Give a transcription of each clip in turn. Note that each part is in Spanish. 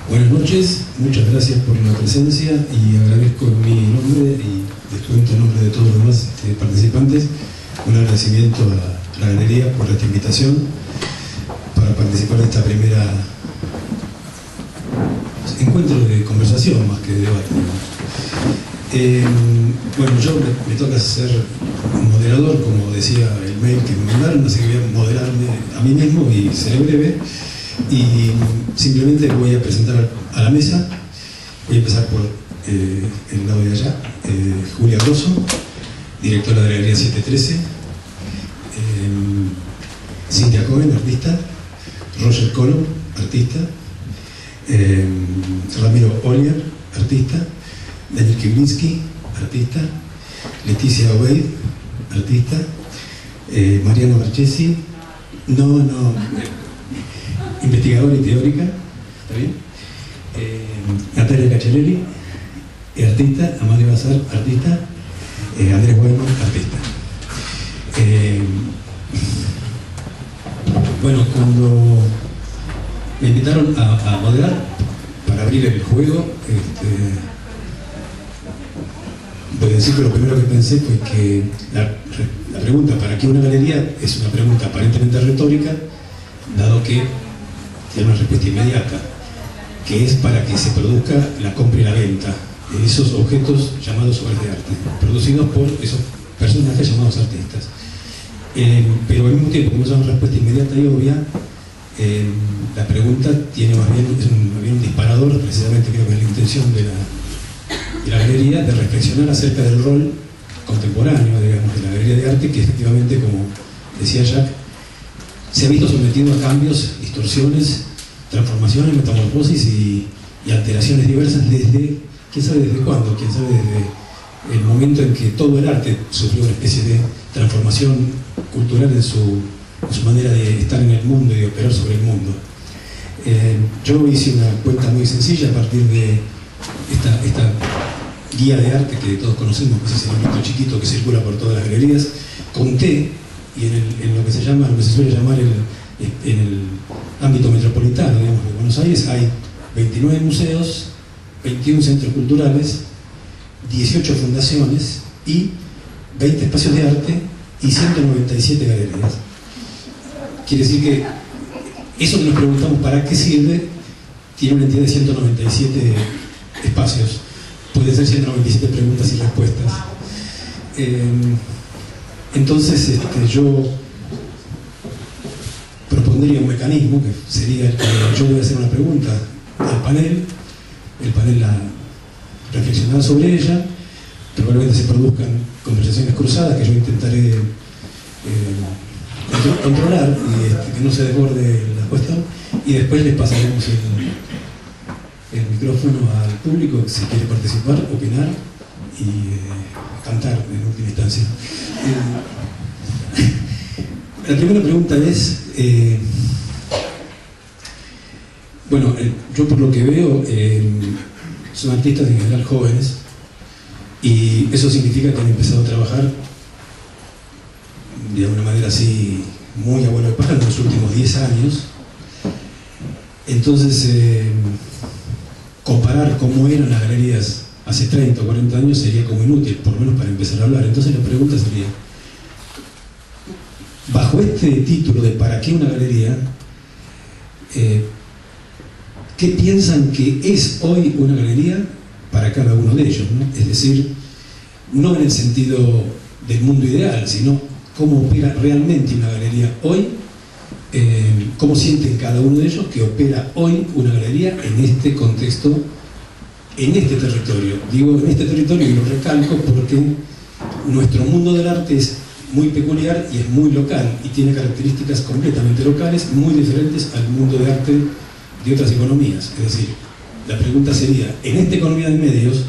Buenas noches, muchas gracias por la presencia y agradezco en mi nombre y después en nombre de todos los demás participantes un agradecimiento a la galería por esta invitación para participar de esta primera encuentro de conversación más que de debate. Bueno, yo me toca ser moderador, como decía el mail que me mandaron, así que voy a moderarme a mí mismo y seré breve. Y simplemente voy a presentar a la mesa. Voy a empezar por el lado de allá. Julia Grosso, directora de la Galería 713. Cintia Cohen, artista. Roger Colo, artista. Ramiro Olier, artista. Daniel Kiblinski, artista. Leticia Obeid, artista. Mariano Marchesi, investigadora y teórica, ¿está bien? Natalia Cacciarelli, artista. Amalia Bazar, artista. Andrés Bueno, artista. Bueno, cuando me invitaron a moderar para abrir el juego, voy a decir que lo primero que pensé fue que la pregunta ¿para qué una galería? Es una pregunta aparentemente retórica, dado que tiene una respuesta inmediata, que es para que se produzca la compra y la venta de esos objetos llamados obras de arte, producidos por esos personajes llamados artistas. Pero al mismo tiempo, como es una respuesta inmediata y obvia, la pregunta tiene más bien un disparador, precisamente creo que es la intención de la galería, de reflexionar acerca del rol contemporáneo, digamos, de la galería de arte, que efectivamente, como decía Jacques, se ha visto sometido a cambios, distorsiones, transformaciones, metamorfosis y alteraciones diversas desde, quién sabe desde cuándo, quién sabe desde el momento en que todo el arte sufrió una especie de transformación cultural en su manera de estar en el mundo y de operar sobre el mundo. Yo hice una cuenta muy sencilla a partir de esta guía de arte que todos conocemos, que es ese librito chiquito que circula por todas las galerías. Conté, y en lo que se suele llamar en el ámbito metropolitano, digamos, de Buenos Aires, hay 29 museos, 21 centros culturales, 18 fundaciones y 20 espacios de arte y 197 galerías. Quiere decir que eso que nos preguntamos para qué sirve tiene una entidad de 197 espacios. Puede ser 197 preguntas y respuestas. Entonces yo propondría un mecanismo que sería el que yo voy a hacer una pregunta al panel, el panel reflexionará sobre ella, probablemente se produzcan conversaciones cruzadas que yo intentaré controlar y que no se desborde la cuestión, y después les pasaremos el micrófono al público si quiere participar, opinar y cantar en última instancia. La primera pregunta es, bueno, yo por lo que veo son artistas en general jóvenes, y eso significa que han empezado a trabajar de una manera así muy abuelo de pájaro en los últimos 10 años. Entonces comparar cómo eran las galerías hace 30 o 40 años sería como inútil, por lo menos para empezar a hablar. Entonces la pregunta sería, bajo este título de ¿para qué una galería? ¿Qué piensan que es hoy una galería para cada uno de ellos, ¿no? Es decir, no en el sentido del mundo ideal, sino cómo opera realmente una galería hoy, cómo sienten cada uno de ellos que opera hoy una galería en este contexto, en este territorio. Digo en este territorio y lo recalco porque nuestro mundo del arte es muy peculiar y es muy local y tiene características completamente locales, muy diferentes al mundo de arte de otras economías. Es decir, la pregunta sería, en esta economía de medios,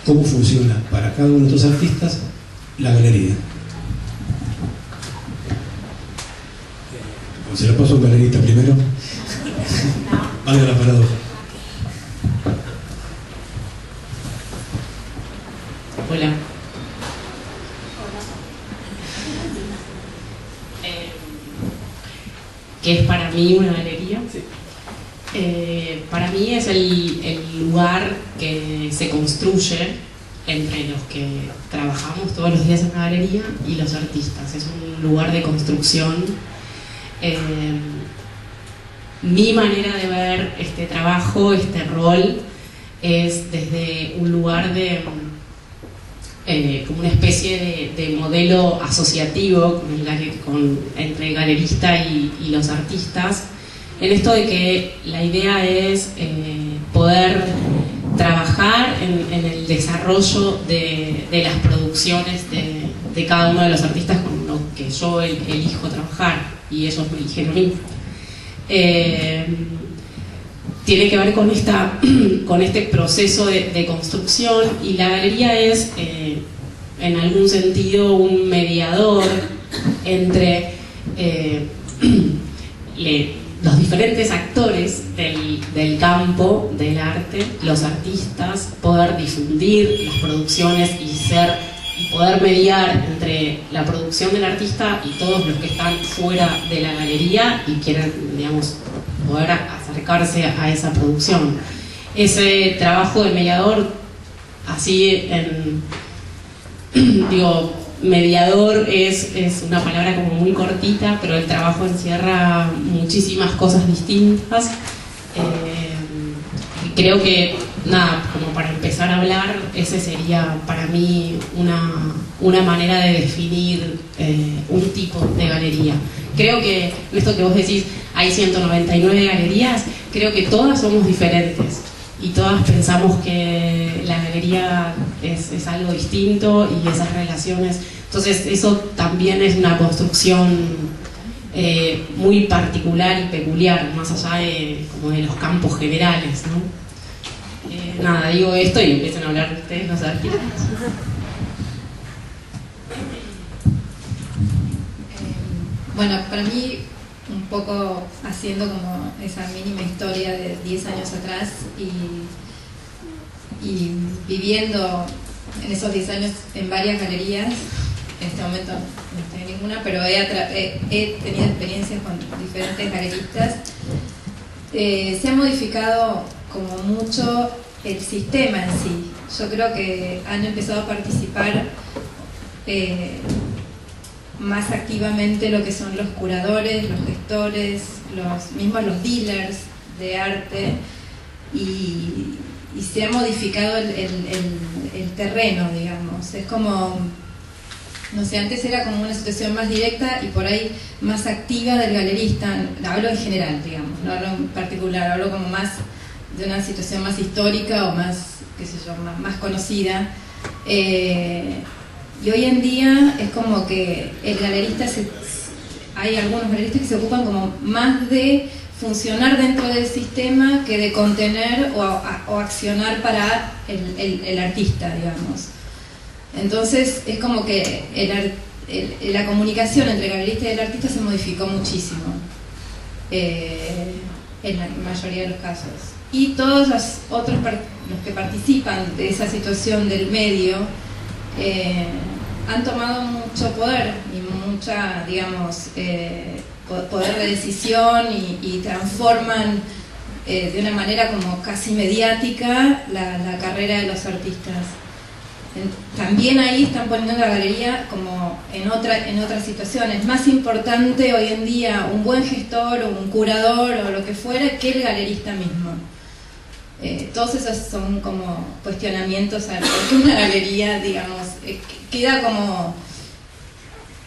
¿cómo funciona para cada uno de estos artistas la galería? Se la paso a un galerista primero. Valga la paradoja. Hola. ¿Qué es para mí una galería? Sí. Para mí es el lugar que se construye entre los que trabajamos todos los días en la galería y los artistas. Es un lugar de construcción. Mi manera de ver este trabajo, este rol, es desde un lugar de como una especie de modelo asociativo entre el galerista y los artistas, en esto de que la idea es poder trabajar en el desarrollo de las producciones de cada uno de los artistas con los que yo elijo trabajar y ellos me eligen a mí. Tiene que ver con este proceso de construcción, y la galería es en algún sentido un mediador entre los diferentes actores del campo del arte, los artistas, poder difundir las producciones y poder mediar entre la producción del artista y todos los que están fuera de la galería y quieren, digamos, poder acercarse a esa producción. Ese trabajo de mediador, así mediador es una palabra como muy cortita, pero el trabajo encierra muchísimas cosas distintas. Creo que, como para empezar a hablar, ese sería para mí una manera de definir un tipo de galería. Creo que esto que vos decís, hay 199 galerías, creo que todas somos diferentes y todas pensamos que la galería es algo distinto y esas relaciones. Entonces eso también es una construcción muy particular y peculiar, más allá de los campos generales, ¿no? Digo esto y empiezan a hablar ustedes, los artistas. Bueno, para mí, un poco haciendo como esa mínima historia de 10 años atrás y viviendo en esos 10 años en varias galerías. En este momento no estoy en ninguna, pero he tenido experiencias con diferentes galeristas. Se ha modificado como mucho el sistema en sí. Yo creo que han empezado a participar más activamente lo que son los curadores, los gestores, los dealers de arte, y se ha modificado el terreno, digamos. Es como, no sé, antes era como una situación más directa y por ahí más activa del galerista. Hablo en general, digamos, no hablo en particular, hablo como más de una situación más histórica o más, qué sé yo, más conocida. Y hoy en día es como que el galerista, hay algunos galeristas que se ocupan como más de funcionar dentro del sistema que de contener o accionar para el artista, digamos. Entonces es como que la comunicación entre el galerista y el artista se modificó muchísimo en la mayoría de los casos. Y todos los otros los que participan de esa situación del medio han tomado mucho poder y mucha, digamos, poder de decisión y transforman de una manera como casi mediática la carrera de los artistas. También ahí están poniendo la galería como en otras situaciones. Es más importante hoy en día un buen gestor o un curador o lo que fuera que el galerista mismo. Todos esos son como cuestionamientos a porque una galería, digamos, queda como,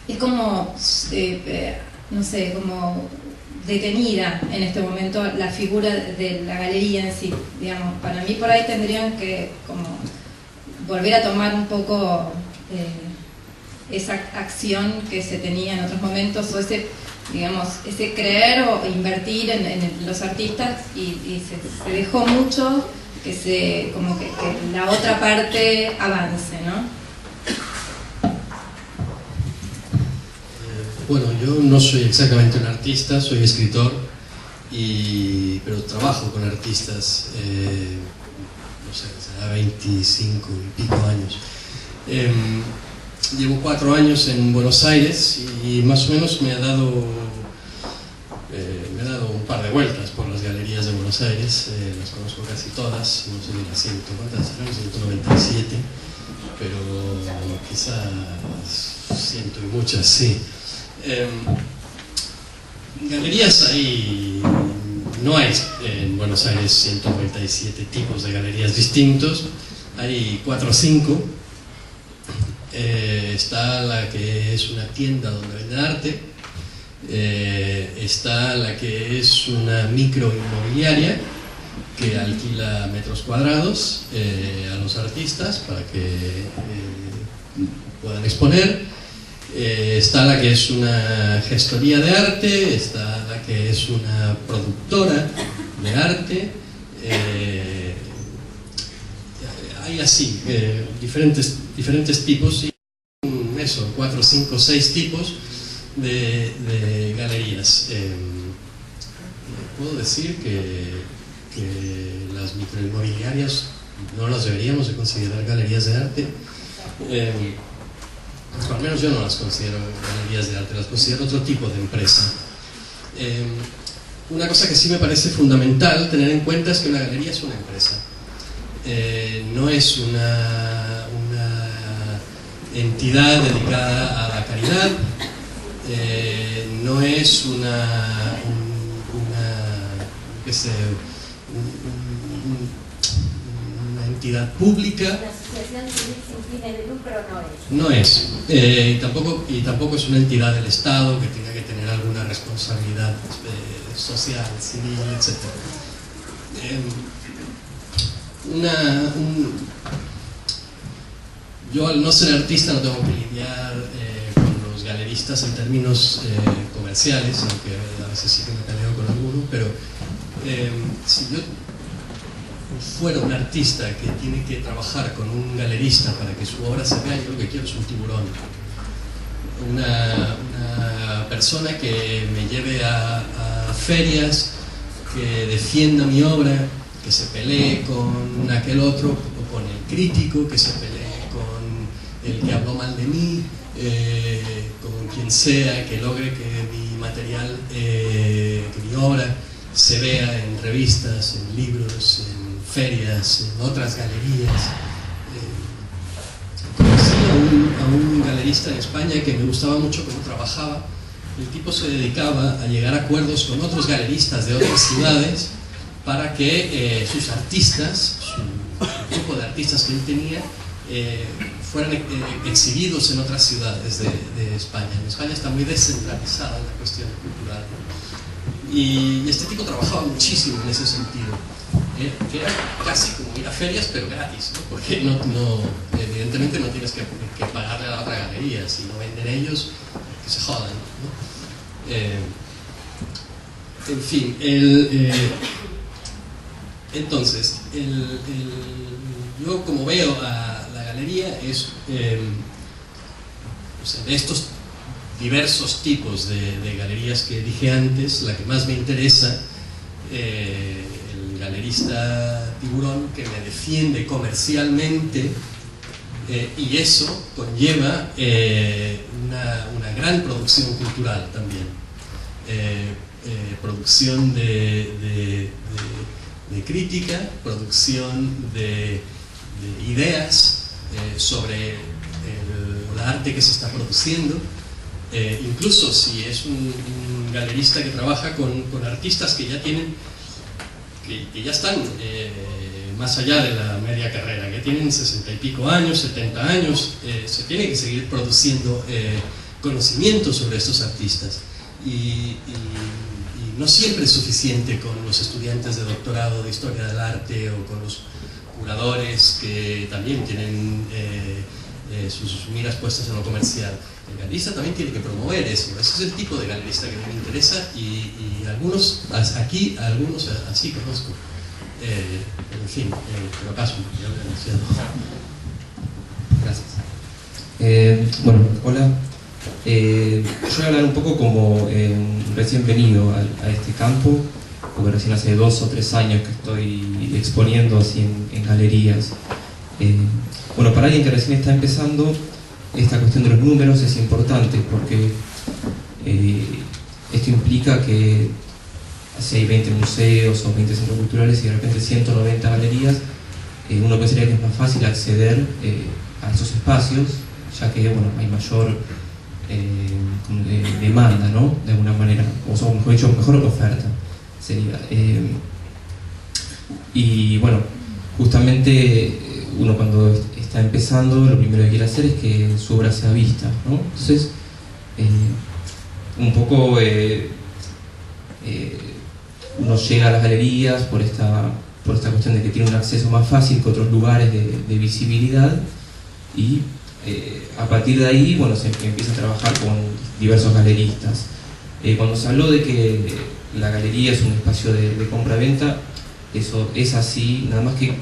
es como, no sé, como detenida en este momento la figura de la galería en sí, digamos. Para mí por ahí tendrían que como volver a tomar un poco esa acción que se tenía en otros momentos, o ese creer o invertir en los artistas, y se dejó mucho que la otra parte avance, ¿no? Bueno, yo no soy exactamente un artista, soy escritor, pero trabajo con artistas, no sé, será 25 y pico años. Llevo 4 años en Buenos Aires y más o menos me ha dado un par de vueltas por las galerías galerías de Buenos Aires, las conozco casi todas, no sé ni las 100, ¿cuántas serán? 197, pero quizás 100 y muchas, sí. Galerías hay, no hay en Buenos Aires 197 tipos de galerías distintos, hay 4 o 5. Está la que es una tienda donde venden arte, está la que es una microinmobiliaria que alquila metros cuadrados a los artistas para que puedan exponer, está la que es una gestoría de arte, está la que es una productora de arte, hay así diferentes tipos, y eso, 4, 5, 6 tipos de galerías. Puedo decir que las microinmobiliarias no las deberíamos de considerar galerías de arte, al menos yo no las considero galerías de arte, las considero otro tipo de empresa. Una cosa que sí me parece fundamental tener en cuenta es que una galería es una empresa. No es una entidad dedicada a la caridad, no es una entidad pública. Una asociación civil sin fines de lucro no es. Y tampoco es una entidad del Estado que tenga que tener alguna responsabilidad social, civil, etc. Yo, al no ser artista, no tengo que lidiar con los galeristas en términos comerciales, aunque a veces sí que me peleo con alguno, pero si yo fuera un artista que tiene que trabajar con un galerista para que su obra se vea, yo lo que quiero es un tiburón. Una persona que me lleve a ferias, que defienda mi obra, que se pelee con aquel otro, o con el crítico, que se pelee con el que habló mal de mí, con quien sea, que logre que mi material, que mi obra se vea en revistas, en libros, en ferias, en otras galerías. Conocí a un galerista en España que me gustaba mucho cómo trabajaba. El tipo se dedicaba a llegar a acuerdos con otros galeristas de otras ciudades para que sus artistas, su grupo de artistas que él tenía, fueran exhibidos en otras ciudades de España. En España está muy descentralizada la cuestión cultural, ¿no? Y este tipo trabajaba muchísimo en ese sentido, que era casi como ir a ferias, pero gratis, ¿no? Porque evidentemente no tienes que pagarle a la otra galería. Si no venden ellos, que se jodan, ¿no? En fin, entonces, yo como veo a la galería es, o sea, de estos diversos tipos de galerías que dije antes, la que más me interesa, el galerista tiburón que me defiende comercialmente, y eso conlleva una gran producción cultural también, producción de crítica, producción de ideas sobre el arte que se está produciendo, incluso si es un galerista que trabaja con artistas que ya tienen, que ya están más allá de la media carrera, que tienen 60 y pico años, 70 años, se tiene que seguir produciendo conocimiento sobre estos artistas, y no siempre es suficiente con los estudiantes de doctorado de historia del arte o con los curadores que también tienen sus miras puestas en lo comercial. El galerista también tiene que promover eso. Ese es el tipo de galerista que me interesa, y algunos aquí, algunos así conozco. En fin, pero paso, ya lo he anunciado. Gracias. Bueno, hola. Yo voy a hablar un poco como recién venido a este campo, porque recién hace 2 o 3 años que estoy exponiendo así en galerías. Bueno, para alguien que recién está empezando, esta cuestión de los números es importante, porque esto implica que si hay 20 museos o 20 centros culturales y de repente 190 galerías, uno pensaría que es más fácil acceder a esos espacios, ya que bueno, hay mayor demanda, ¿no? De alguna manera, o mejor dicho, mejor oferta sería. Y bueno, justamente uno cuando está empezando, lo primero que quiere hacer es que su obra sea vista, ¿no? Entonces, un poco uno llega a las galerías por esta cuestión de que tiene un acceso más fácil que otros lugares de visibilidad, y a partir de ahí, bueno, se empieza a trabajar con diversos galeristas. Cuando se habló de que la galería es un espacio de compra-venta, eso es así, nada más que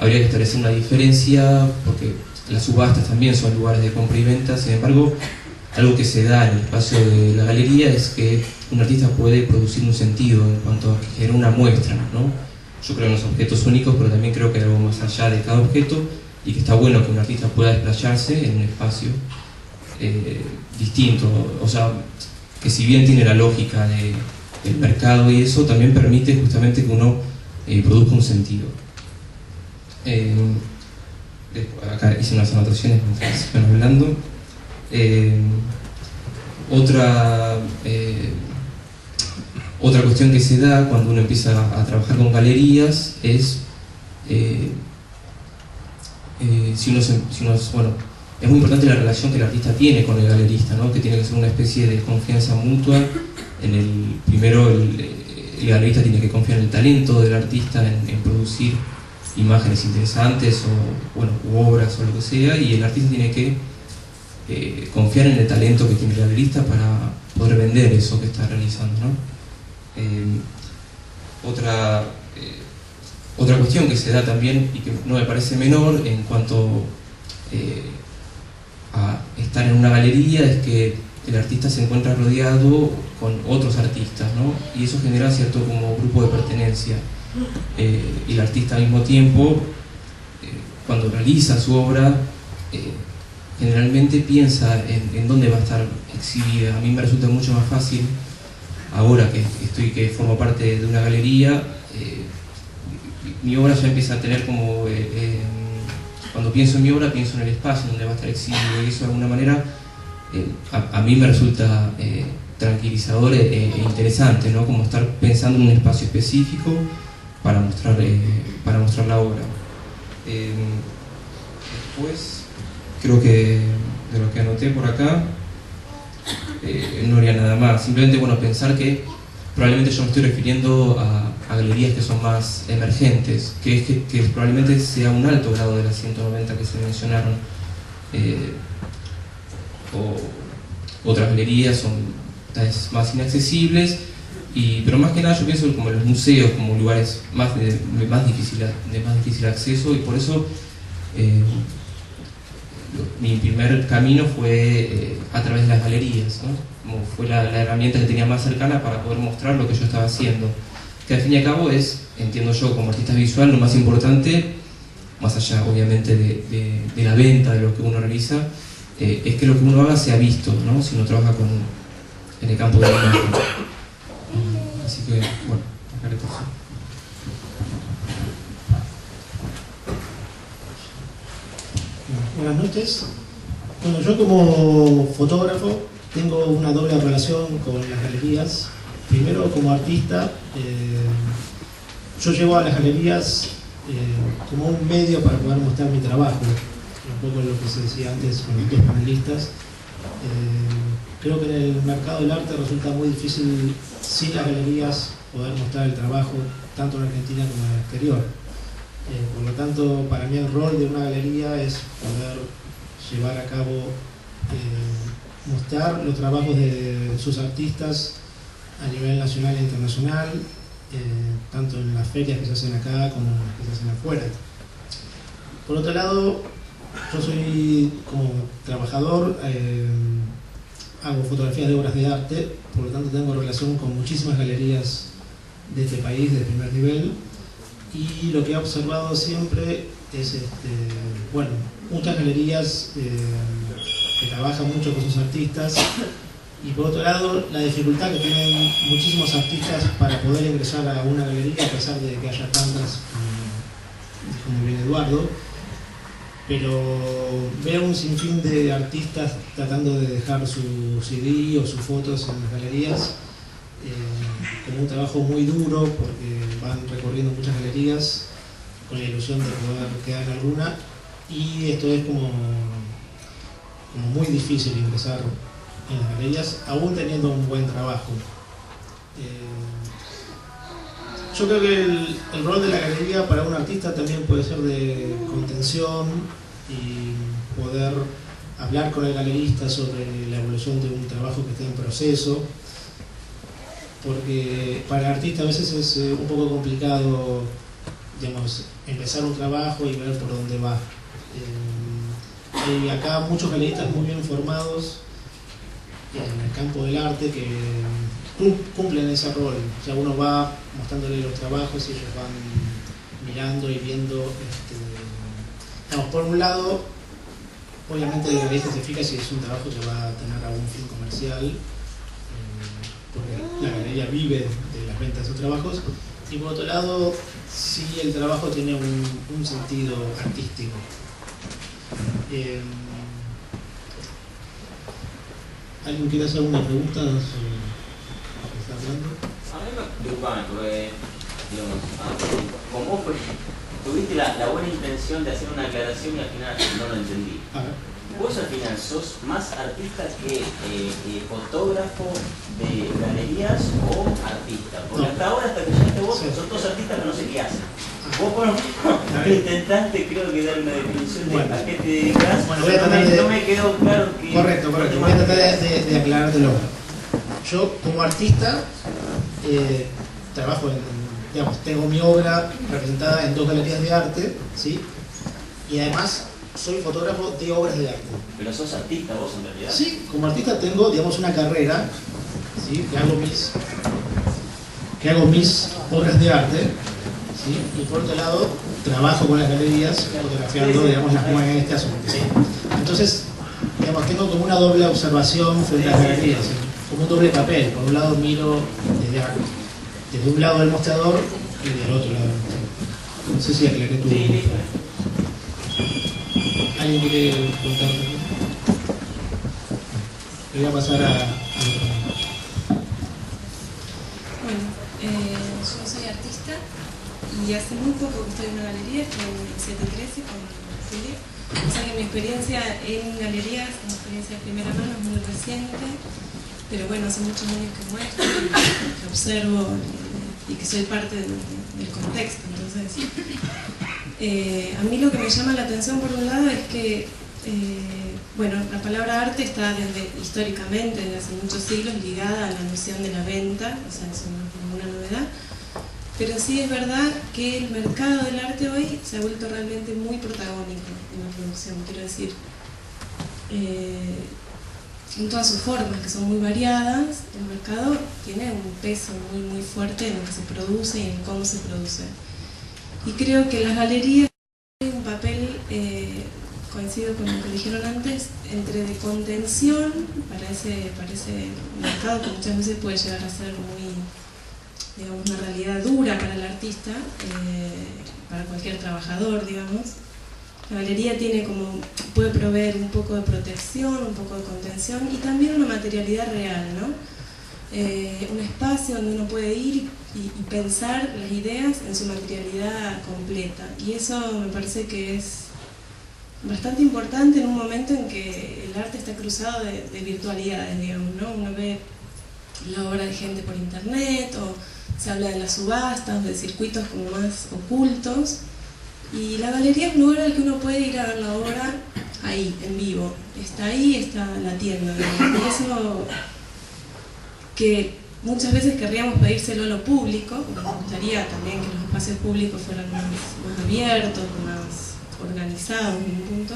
habría que establecer una diferencia, porque las subastas también son lugares de compra y venta. Sin embargo, algo que se da en el espacio de la galería es que un artista puede producir un sentido en cuanto a que genera una muestra, ¿no? Yo creo en los objetos únicos, pero también creo que hay algo más allá de cada objeto, y que está bueno que un artista pueda desplayarse en un espacio distinto. O sea, que si bien tiene la lógica del mercado y eso, también permite justamente que uno produzca un sentido. Acá hice unas anotaciones mientras iban hablando. Otra cuestión que se da cuando uno empieza a trabajar con galerías es bueno, es muy importante la relación que el artista tiene con el galerista, ¿no? Que tiene que ser una especie de confianza mutua. Primero el galerista tiene que confiar en el talento del artista, en producir imágenes interesantes o bueno, u obras o lo que sea, y el artista tiene que confiar en el talento que tiene el galerista para poder vender eso que está realizando, ¿no? Otra cuestión que se da también y que no me parece menor en cuanto a estar en una galería es que el artista se encuentra rodeado con otros artistas, ¿no? Y eso genera cierto como grupo de pertenencia. Y el artista al mismo tiempo, cuando realiza su obra, generalmente piensa en dónde va a estar exhibida. A mí me resulta mucho más fácil, ahora que formo parte de una galería, mi obra ya empieza a tener como, cuando pienso en mi obra, pienso en el espacio donde va a estar exhibido, y eso de alguna manera a mí me resulta tranquilizador e interesante, ¿no? Como estar pensando en un espacio específico para mostrar la obra. Después, creo que de lo que anoté por acá, no haría nada más. Simplemente, bueno, pensar que probablemente yo me estoy refiriendo a galerías que son más emergentes, que probablemente sea un alto grado de las 190 que se mencionaron. O otras galerías son tal vez más inaccesibles, pero más que nada yo pienso como los museos como lugares de más difícil acceso, y por eso mi primer camino fue a través de las galerías, ¿no? Como fue la herramienta que tenía más cercana para poder mostrar lo que yo estaba haciendo, que al fin y al cabo es, entiendo yo como artista visual, lo más importante, más allá obviamente de la venta de lo que uno realiza, es que lo que uno haga sea visto, ¿no? Si uno trabaja en el campo de la imagen. Así que, bueno, acá le paso. Buenas noches. Bueno, yo como fotógrafo tengo una doble relación con las galerías. Primero, como artista, yo llevo a las galerías como un medio para poder mostrar mi trabajo. Un poco lo que se decía antes con los dos panelistas. Creo que en el mercado del arte resulta muy difícil sin las galerías poder mostrar el trabajo, tanto en Argentina como en el exterior. Por lo tanto, para mí el rol de una galería es poder llevar a cabo, mostrar los trabajos de sus artistas a nivel nacional e internacional, tanto en las ferias que se hacen acá como en las que se hacen afuera. Por otro lado, yo soy como trabajador, hago fotografías de obras de arte, por lo tanto tengo relación con muchísimas galerías de este país de primer nivel, y lo que he observado siempre es, bueno, muchas galerías que trabajan mucho con sus artistas Y por otro lado, la dificultad que tienen muchísimos artistas para poder ingresar a una galería, a pesar de que haya tantas, como bien Eduardo, pero veo un sinfín de artistas tratando de dejar su CD o sus fotos en las galerías, como un trabajo muy duro, porque van recorriendo muchas galerías con la ilusión de poder quedar en alguna, y esto es como muy difícil ingresar en las galerías, aún teniendo un buen trabajo. Yo creo que el rol de la galería para un artista también puede ser de contención y poder hablar con el galerista sobre la evolución de un trabajo que esté en proceso, porque para el artista a veces es un poco complicado, digamos, empezar un trabajo y ver por dónde va. Hay acá muchos galeristas muy bien formados en el campo del arte que cumplen ese rol. O sea, uno va mostrándole los trabajos y ellos van mirando y viendo. Digamos, por un lado, obviamente el galerista se fija si es un trabajo que va a tener algún fin comercial, porque la galería vive de las ventas de sus trabajos, y por otro lado, si el trabajo tiene un sentido artístico. ¿Alguien quiere hacer alguna pregunta sobre lo que está hablando? A mí me preocupa, porque, digamos, como vos tuviste la buena intención de hacer una aclaración y al final no lo entendí. A ver. Vos al final sos más artista que fotógrafo de galerías o artista. Porque No. hasta ahora, hasta que llegaste vos, Sí. son dos artistas que no sé qué hacen. Vos por lo menos intentaste, creo que, dar una definición de a qué te dedicas. Bueno, voy a tratar de... No me quedó claro que... Correcto. Voy a tratar de aclarártelo. Yo, como artista, trabajo digamos, tengo mi obra representada en 2 galerías de arte, ¿sí? Y además soy fotógrafo de obras de arte. Pero sos artista vos en realidad. Sí, como artista tengo, digamos, una carrera, ¿sí? que hago mis obras de arte, ¿sí? Y por otro lado trabajo con las galerías fotografiando, digamos, las muestras. ¿Sí? Entonces, digamos, tengo como una doble observación frente a las galerías, ¿sí? Como un doble papel. Por un lado miro desde un lado del mostrador y del otro lado. No sé si aclaré tu... ¿Alguien quiere preguntar? Le voy a pasar a Bueno, yo soy artista y hace muy poco que estoy en una galería, estoy en 713 con Philip. O sea que mi experiencia en galerías, mi experiencia de primera mano es muy reciente, pero bueno, hace muchos años que muestro, que observo y que soy parte del contexto. Entonces, a mí lo que me llama la atención por un lado es que bueno, la palabra arte está históricamente, desde hace muchos siglos, ligada a la noción de la venta, o sea, eso no es ninguna novedad, pero sí es verdad que el mercado del arte hoy se ha vuelto realmente muy protagónico en la producción, quiero decir, en todas sus formas, que son muy variadas. El mercado tiene un peso muy fuerte en lo que se produce y en cómo se produce. Y creo que las galerías tienen un papel, coincido con lo que dijeron antes, entre de contención para ese mercado que muchas veces puede llegar a ser muy, digamos, una realidad dura para el artista, para cualquier trabajador, digamos. La galería puede proveer un poco de protección, un poco de contención y también una materialidad real, ¿no? Un espacio donde uno puede ir y pensar las ideas en su materialidad completa. Y eso me parece que es bastante importante en un momento en que el arte está cruzado de virtualidades, digamos, ¿no? Uno ve la obra de gente por internet, o se habla de las subastas, de circuitos como más ocultos. Y la galería es un lugar al que uno puede ir a ver la obra ahí, en vivo. Está ahí, está latiendo, digamos. Y eso que muchas veces querríamos pedírselo a lo público, nos gustaría también que los espacios públicos fueran más abiertos, más organizados en un punto.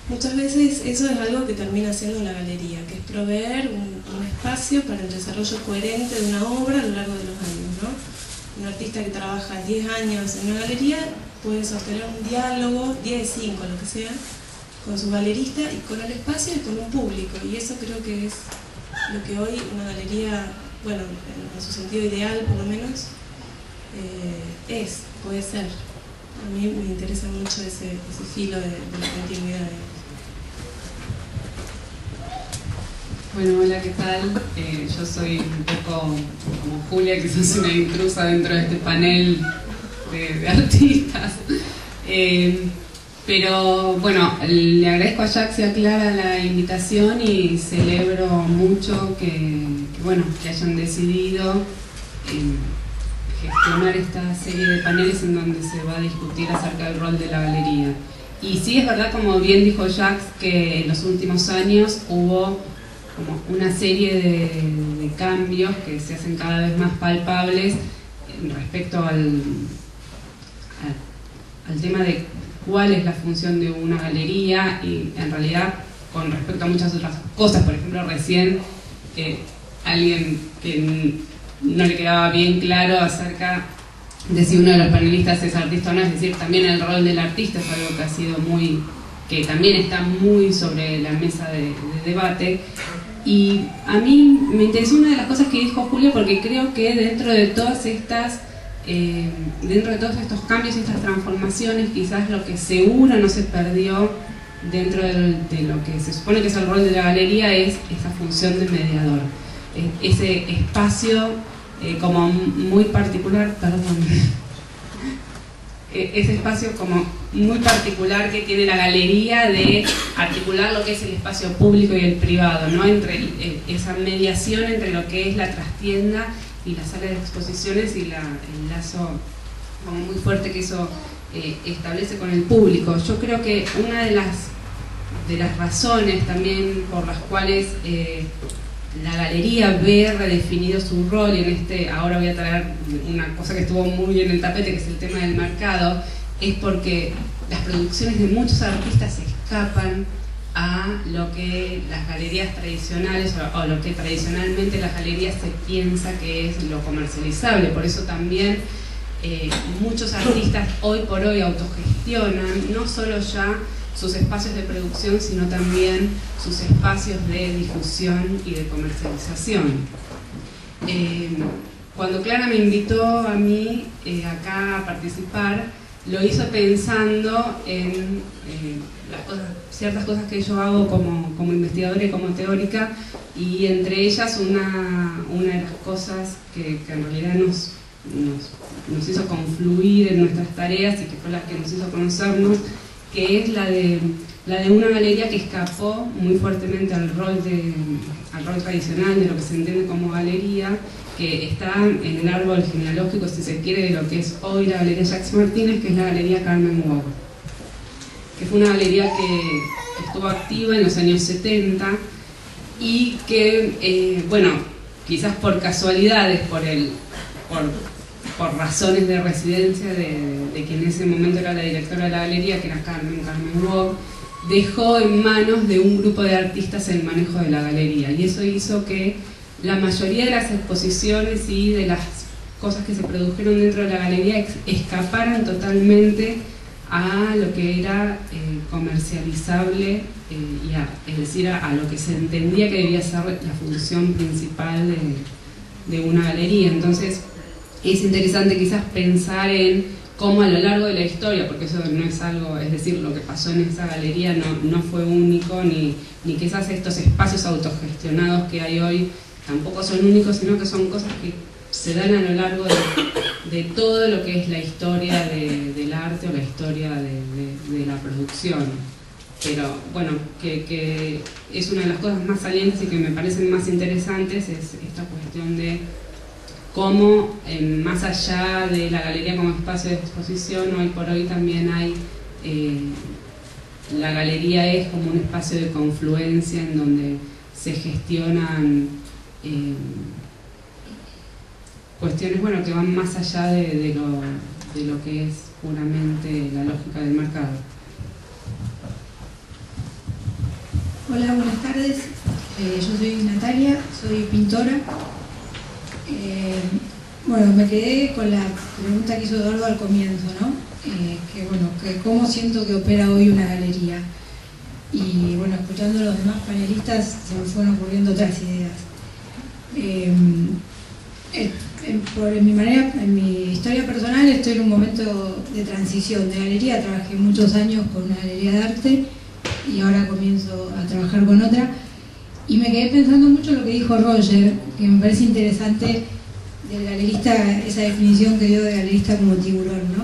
Muchas veces eso es algo que termina haciendo la galería, que es proveer un espacio para el desarrollo coherente de una obra a lo largo de los años, ¿no? Un artista que trabaja 10 años en una galería puede sostener un diálogo, 10, 5, lo que sea, con su galerista y con el espacio y con un público. Y eso creo que es lo que hoy una galería, bueno, en su sentido ideal por lo menos, puede ser. A mí me interesa mucho ese filo de la continuidad. Bueno, hola, ¿qué tal? Yo soy un poco como Julia, que sos una intrusa dentro de este panel de artistas. Pero bueno, le agradezco a Jax y a Clara la invitación y celebro mucho que hayan decidido gestionar esta serie de paneles en donde se va a discutir acerca del rol de la galería. Y sí es verdad, como bien dijo Jax, que en los últimos años hubo como una serie de cambios que se hacen cada vez más palpables respecto al tema de cuál es la función de una galería, y en realidad con respecto a muchas otras cosas. Por ejemplo, recién alguien que no le quedaba bien claro acerca de si uno de los panelistas es artista o no, es decir, también el rol del artista es algo que ha sido que también está muy sobre la mesa de debate. Y a mí me interesó una de las cosas que dijo Julia, porque creo que dentro de todos estos cambios y estas transformaciones, quizás lo que seguro no se perdió dentro de lo que se supone que es el rol de la galería es esa función de mediador, ese espacio como muy particular, ese espacio como muy particular que tiene la galería de articular lo que es el espacio público y el privado, ¿no? Entre esa mediación entre lo que es la trastienda y la sala de exposiciones y el lazo como muy fuerte que eso establece con el público. Yo creo que una de las razones también por las cuales la galería ve redefinido su rol, y ahora voy a traer una cosa que estuvo muy en el tapete, que es el tema del mercado, es porque las producciones de muchos artistas se escapan a lo que las galerías tradicionales o lo que tradicionalmente las galerías se piensa que es lo comercializable. Por eso también muchos artistas hoy por hoy autogestionan no solo ya sus espacios de producción, sino también sus espacios de difusión y de comercialización. Cuando Clara me invitó a mí acá a participar, lo hizo pensando en ciertas cosas que yo hago como investigadora y como teórica, y entre ellas una de las cosas que en realidad nos hizo confluir en nuestras tareas y que fue la que nos hizo conocernos, que es la de una galería que escapó muy fuertemente al rol tradicional de lo que se entiende como galería, que está en el árbol genealógico, si se quiere, de lo que es hoy la Galería Jax Martínez, que es la Galería Carmen Wog, que fue una galería que estuvo activa en los años 70 y que, quizás por casualidades, por razones de residencia de quien en ese momento era la directora de la galería, que era Carmen Wog, dejó en manos de un grupo de artistas el manejo de la galería, y eso hizo que la mayoría de las exposiciones y de las cosas que se produjeron dentro de la galería escaparan totalmente a lo que era comercializable, es decir, a lo que se entendía que debía ser la función principal de una galería. Entonces es interesante quizás pensar en cómo a lo largo de la historia, porque eso no es algo, es decir, lo que pasó en esa galería no fue único, ni quizás estos espacios autogestionados que hay hoy tampoco son únicos, sino que son cosas que se dan a lo largo de todo lo que es la historia del arte o la historia de la producción. Pero bueno, que es una de las cosas más salientes y que me parecen más interesantes, es esta cuestión de cómo más allá de la galería como espacio de exposición, hoy por hoy también hay, la galería es como un espacio de confluencia en donde se gestionan cuestiones que van más allá de lo que es puramente la lógica del mercado. Hola, buenas tardes. Yo soy Natalia, soy pintora. Me quedé con la pregunta que hizo Eduardo al comienzo, ¿no? Que cómo siento que opera hoy una galería. Y escuchando a los demás panelistas se me fueron ocurriendo otras ideas. En mi historia personal estoy en un momento de transición de galería. Trabajé muchos años con una galería de arte y ahora comienzo a trabajar con otra. Y me quedé pensando mucho en lo que dijo Roger, que me parece interesante del galerista, esa definición que dio de galerista como tiburón, ¿no?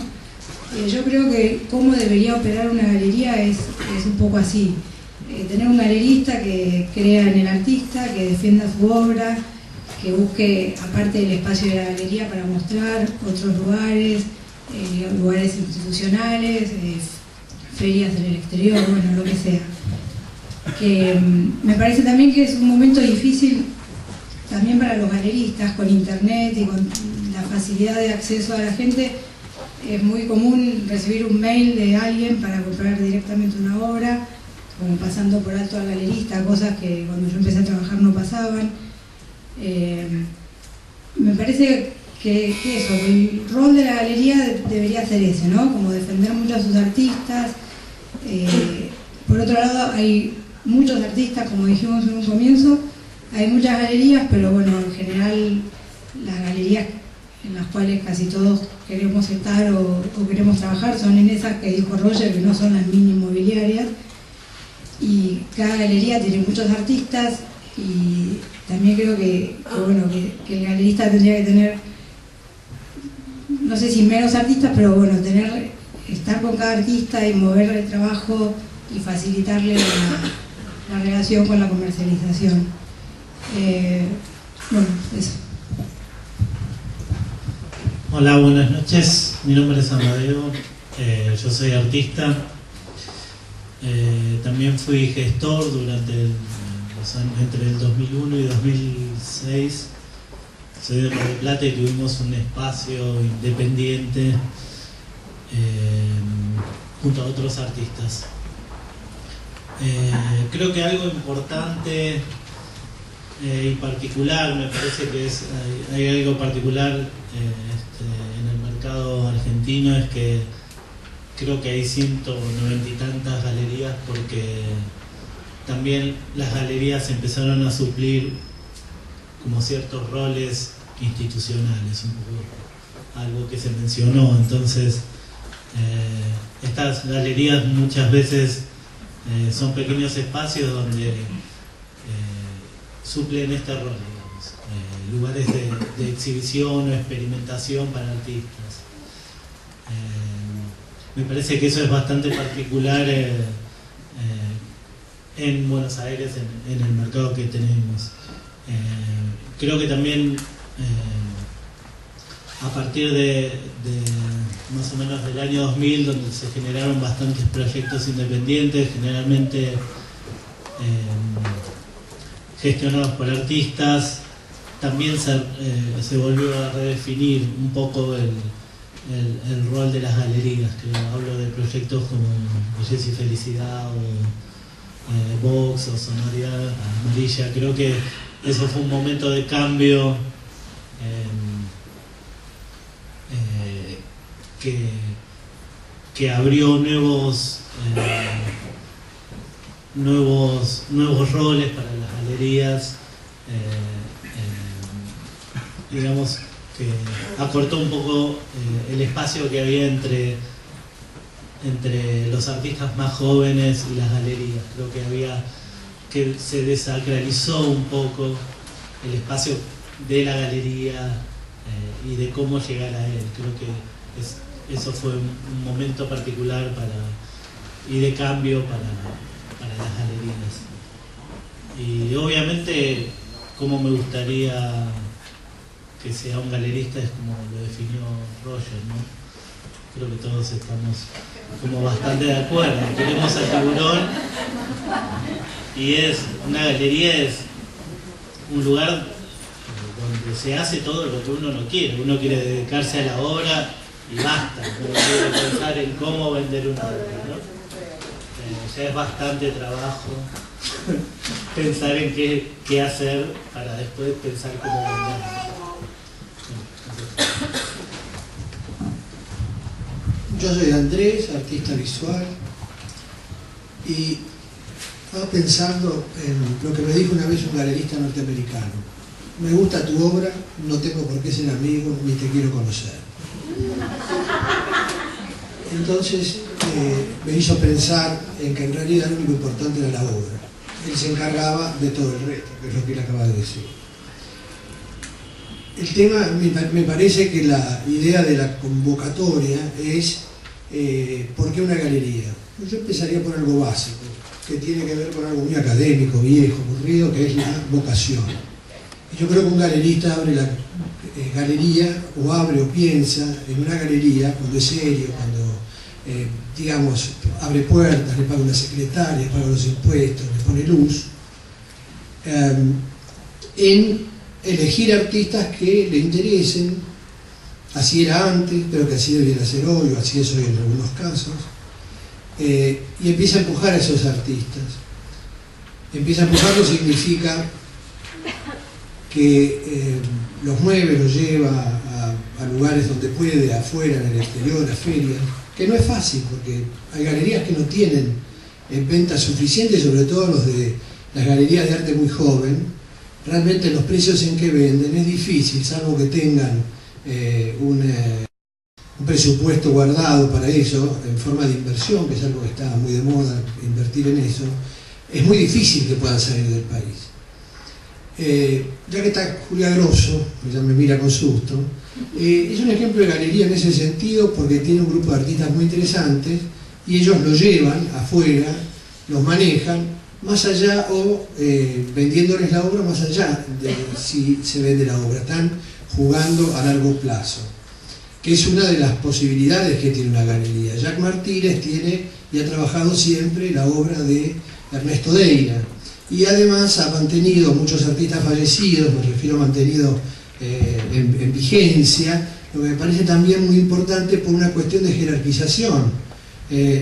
Yo creo que cómo debería operar una galería es un poco así. Tener un galerista que crea en el artista, que defienda su obra, que busque, aparte del espacio de la galería, para mostrar otros lugares, lugares institucionales, ferias en el exterior, bueno, lo que sea. Que me parece también que es un momento difícil también para los galeristas, con internet y con la facilidad de acceso a la gente. Es muy común recibir un mail de alguien para comprar directamente una obra, como pasando por alto al galerista, cosas que cuando yo empecé a trabajar no pasaban. Me parece que eso, el rol de la galería debería ser ese, ¿no? Como defender mucho a sus artistas. Por otro lado, hay muchos artistas, como dijimos en un comienzo, hay muchas galerías, pero bueno, en general las galerías en las cuales casi todos queremos estar o queremos trabajar son en esas que dijo Roger, que no son las mini inmobiliarias, y cada galería tiene muchos artistas. Y también creo que el galerista tendría que tener, no sé si menos artistas, pero bueno, estar con cada artista y mover el trabajo y facilitarle la relación con la comercialización. Bueno, eso. Hola, buenas noches. Mi nombre es Amadeo, yo soy artista. También fui gestor durante entre el 2001 y 2006. Soy de Mar del Plata y tuvimos un espacio independiente junto a otros artistas. Creo que algo importante y particular, me parece que hay algo particular en el mercado argentino, es que creo que hay 190 y tantas galerías, porque también las galerías empezaron a suplir como ciertos roles institucionales, un poco algo que se mencionó. Entonces, estas galerías muchas veces son pequeños espacios donde suplen este rol, digamos, lugares de exhibición o experimentación para artistas. Me parece que eso es bastante particular en Buenos Aires, en el mercado que tenemos. Creo que también a partir de más o menos del año 2000, donde se generaron bastantes proyectos independientes, generalmente gestionados por artistas, también se volvió a redefinir un poco el rol de las galerías. Creo, hablo de proyectos como Belleza y Felicidad o Vox o Sonoridad Amarilla. Creo que eso fue un momento de cambio que abrió nuevos roles para las galerías, digamos que acortó un poco el espacio que había entre los artistas más jóvenes y las galerías. Creo que se desacralizó un poco el espacio de la galería y de cómo llegar a él. Creo que eso fue un momento particular y de cambio para las galerías. Y obviamente, como me gustaría que sea un galerista, es como lo definió Roger, ¿no? Creo que todos estamos como bastante de acuerdo. Queremos al tiburón, y una galería es un lugar donde se hace todo lo que uno no quiere. Uno quiere dedicarse a la obra y basta, no quiere pensar en cómo vender una obra, ¿no? Ya es bastante trabajo pensar en qué hacer para después pensar cómo vender. Yo soy Andrés, artista visual, y estaba pensando en lo que me dijo una vez un galerista norteamericano. me gusta tu obra, no tengo por qué ser amigo, ni te quiero conocer. Entonces me hizo pensar en que en realidad lo único importante era la obra. Él se encargaba de todo el resto, que es lo que él acaba de decir. El tema, me parece que la idea de la convocatoria es ¿por qué una galería? Yo empezaría por algo básico, que tiene que ver con algo muy académico, viejo, aburrido, que es la vocación. Yo creo que un galerista abre la galería, o abre o piensa en una galería cuando es serio, cuando, digamos, abre puertas, le paga una secretaria, le paga los impuestos, le pone luz, en elegir artistas que le interesen. Así era antes, pero que así debería ser hoy, o así es hoy en algunos casos, y empieza a empujar a esos artistas. Empieza a empujarlo significa que los mueve, los lleva a lugares donde puede, afuera, en el exterior, a ferias, que no es fácil, porque hay galerías que no tienen ventas suficientes, sobre todo los de las galerías de arte muy joven. Realmente los precios en que venden es difícil, salvo que tengan un presupuesto guardado para eso, en forma de inversión, que es algo que está muy de moda, invertir en eso. Es muy difícil que puedan salir del país. Ya que está Julia Grosso, que ya me mira con susto, es un ejemplo de galería en ese sentido, porque tiene un grupo de artistas muy interesantes y ellos lo llevan afuera, los manejan, más allá, o vendiéndoles la obra más allá de si se vende la obra. Están jugando a largo plazo, que es una de las posibilidades que tiene una galería. Jacques Martínez tiene y ha trabajado siempre la obra de Ernesto Deira, y además ha mantenido muchos artistas fallecidos, me refiero a mantenido en vigencia, lo que me parece también muy importante por una cuestión de jerarquización.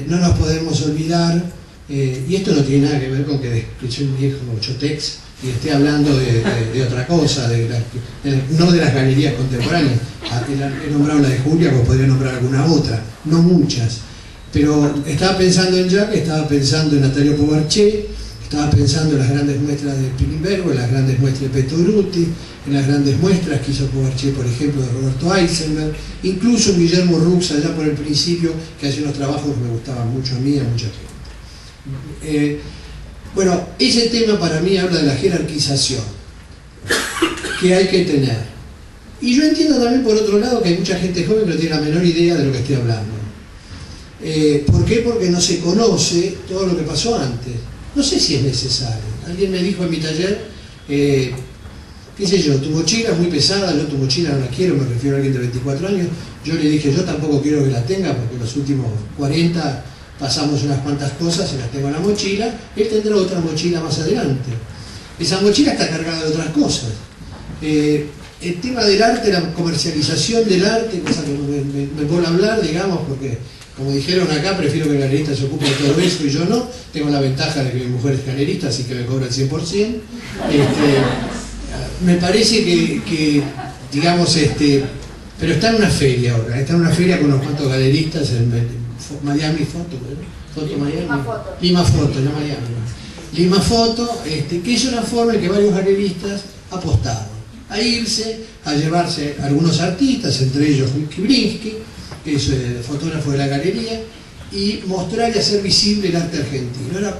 No nos podemos olvidar, y esto no tiene nada que ver con que soy un viejo chotex y esté hablando de otra cosa, no de las galerías contemporáneas. He nombrado la de Julia, como podría nombrar alguna otra, no muchas, pero estaba pensando en Jacques, estaba pensando en Natalio Pobarché, estaba pensando en las grandes muestras de Pilimbergo, en las grandes muestras de Petto Brutti, en las grandes muestras que hizo Pobarché, por ejemplo, de Roberto Eisenberg, incluso en Guillermo Rux, allá por el principio, que hace unos trabajos que me gustaban mucho a mí y a mucha gente. Bueno, ese tema para mí habla de la jerarquización que hay que tener. Y yo entiendo también, por otro lado, que hay mucha gente joven que no tiene la menor idea de lo que estoy hablando. ¿Por qué? Porque no se conoce todo lo que pasó antes. No sé si es necesario. Alguien me dijo en mi taller, qué sé yo, tu mochila es muy pesada, yo tu mochila no la quiero, me refiero a alguien de 24 años. Yo le dije, yo tampoco quiero que la tenga, porque los últimos 40 pasamos unas cuantas cosas y las tengo en la mochila. Él tendrá otra mochila más adelante. Esa mochila está cargada de otras cosas. El tema del arte, la comercialización del arte, cosa que me puedo hablar, digamos, porque como dijeron acá, prefiero que el galerista se ocupe de todo eso y yo no. Tengo la ventaja de que mi mujer es galerista, así que me cobra el 100%. Me parece que digamos, pero está en una feria ahora, está en una feria con unos cuantos galeristas en Miami Foto, Miami. Lima Foto, no Miami. Lima Foto, que es una forma en que varios galeristas apostaron a irse, a llevarse a algunos artistas, entre ellos Kibrinsky, que es el fotógrafo de la galería, y mostrar y hacer visible el arte argentino. Ahora,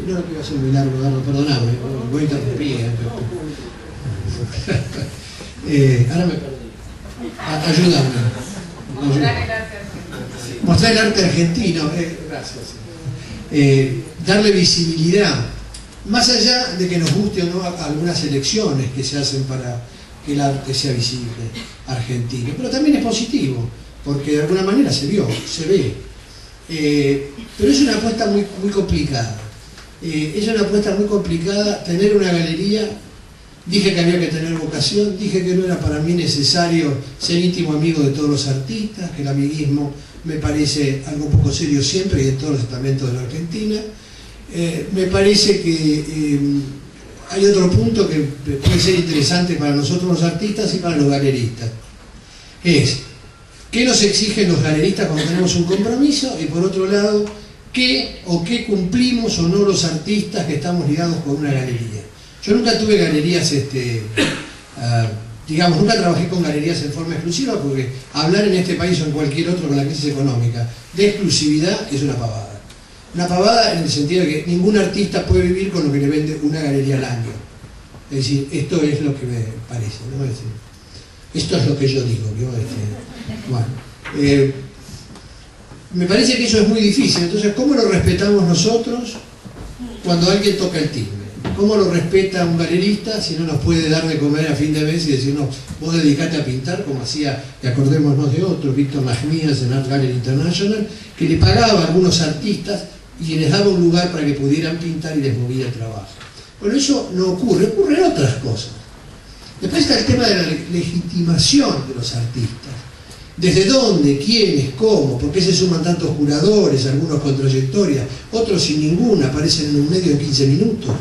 no lo quiero hacer muy largo, perdóname, voy a interrumpir. Ahora me perdí. Ayúdame. Mostrar el arte argentino, gracias. Darle visibilidad, más allá de que nos guste o no algunas elecciones que se hacen para que el arte sea visible argentino, pero también es positivo, porque de alguna manera se vio, se ve. Pero es una apuesta muy complicada. Es una apuesta muy complicada tener una galería. Dije que había que tener vocación, dije que no era para mí necesario ser íntimo amigo de todos los artistas, que el amiguismo me parece algo poco serio siempre y en todos los estamentos de la Argentina. Me parece que hay otro punto que puede ser interesante para nosotros los artistas y para los galeristas. Es, ¿qué nos exigen los galeristas cuando tenemos un compromiso? Y por otro lado, ¿qué cumplimos o no los artistas que estamos ligados con una galería? Yo nunca tuve galerías digamos, nunca trabajé con galerías en forma exclusiva porque hablar en este país o en cualquier otro con la crisis económica de exclusividad es una pavada. Una pavada en el sentido de que ningún artista puede vivir con lo que le vende una galería al año. Es decir, esto es lo que me parece, ¿no? Es decir, esto es lo que yo digo, ¿no? Bueno, me parece que eso es muy difícil. Entonces, ¿cómo lo respetamos nosotros cuando alguien toca el timbre? ¿Cómo lo respeta un galerista si no nos puede dar de comer a fin de mes y decir, no, vos dedicate a pintar, como hacía, y acordémonos de otro, Víctor Najmías en Art Gallery International, que le pagaba a algunos artistas y les daba un lugar para que pudieran pintar y les movía el trabajo? Bueno, eso no ocurre, ocurren otras cosas. Después está el tema de la legitimación de los artistas. ¿Desde dónde? ¿Quiénes? ¿Cómo? ¿Por qué se suman tantos curadores, algunos con trayectoria, otros sin ninguna, aparecen en un medio en 15 minutos?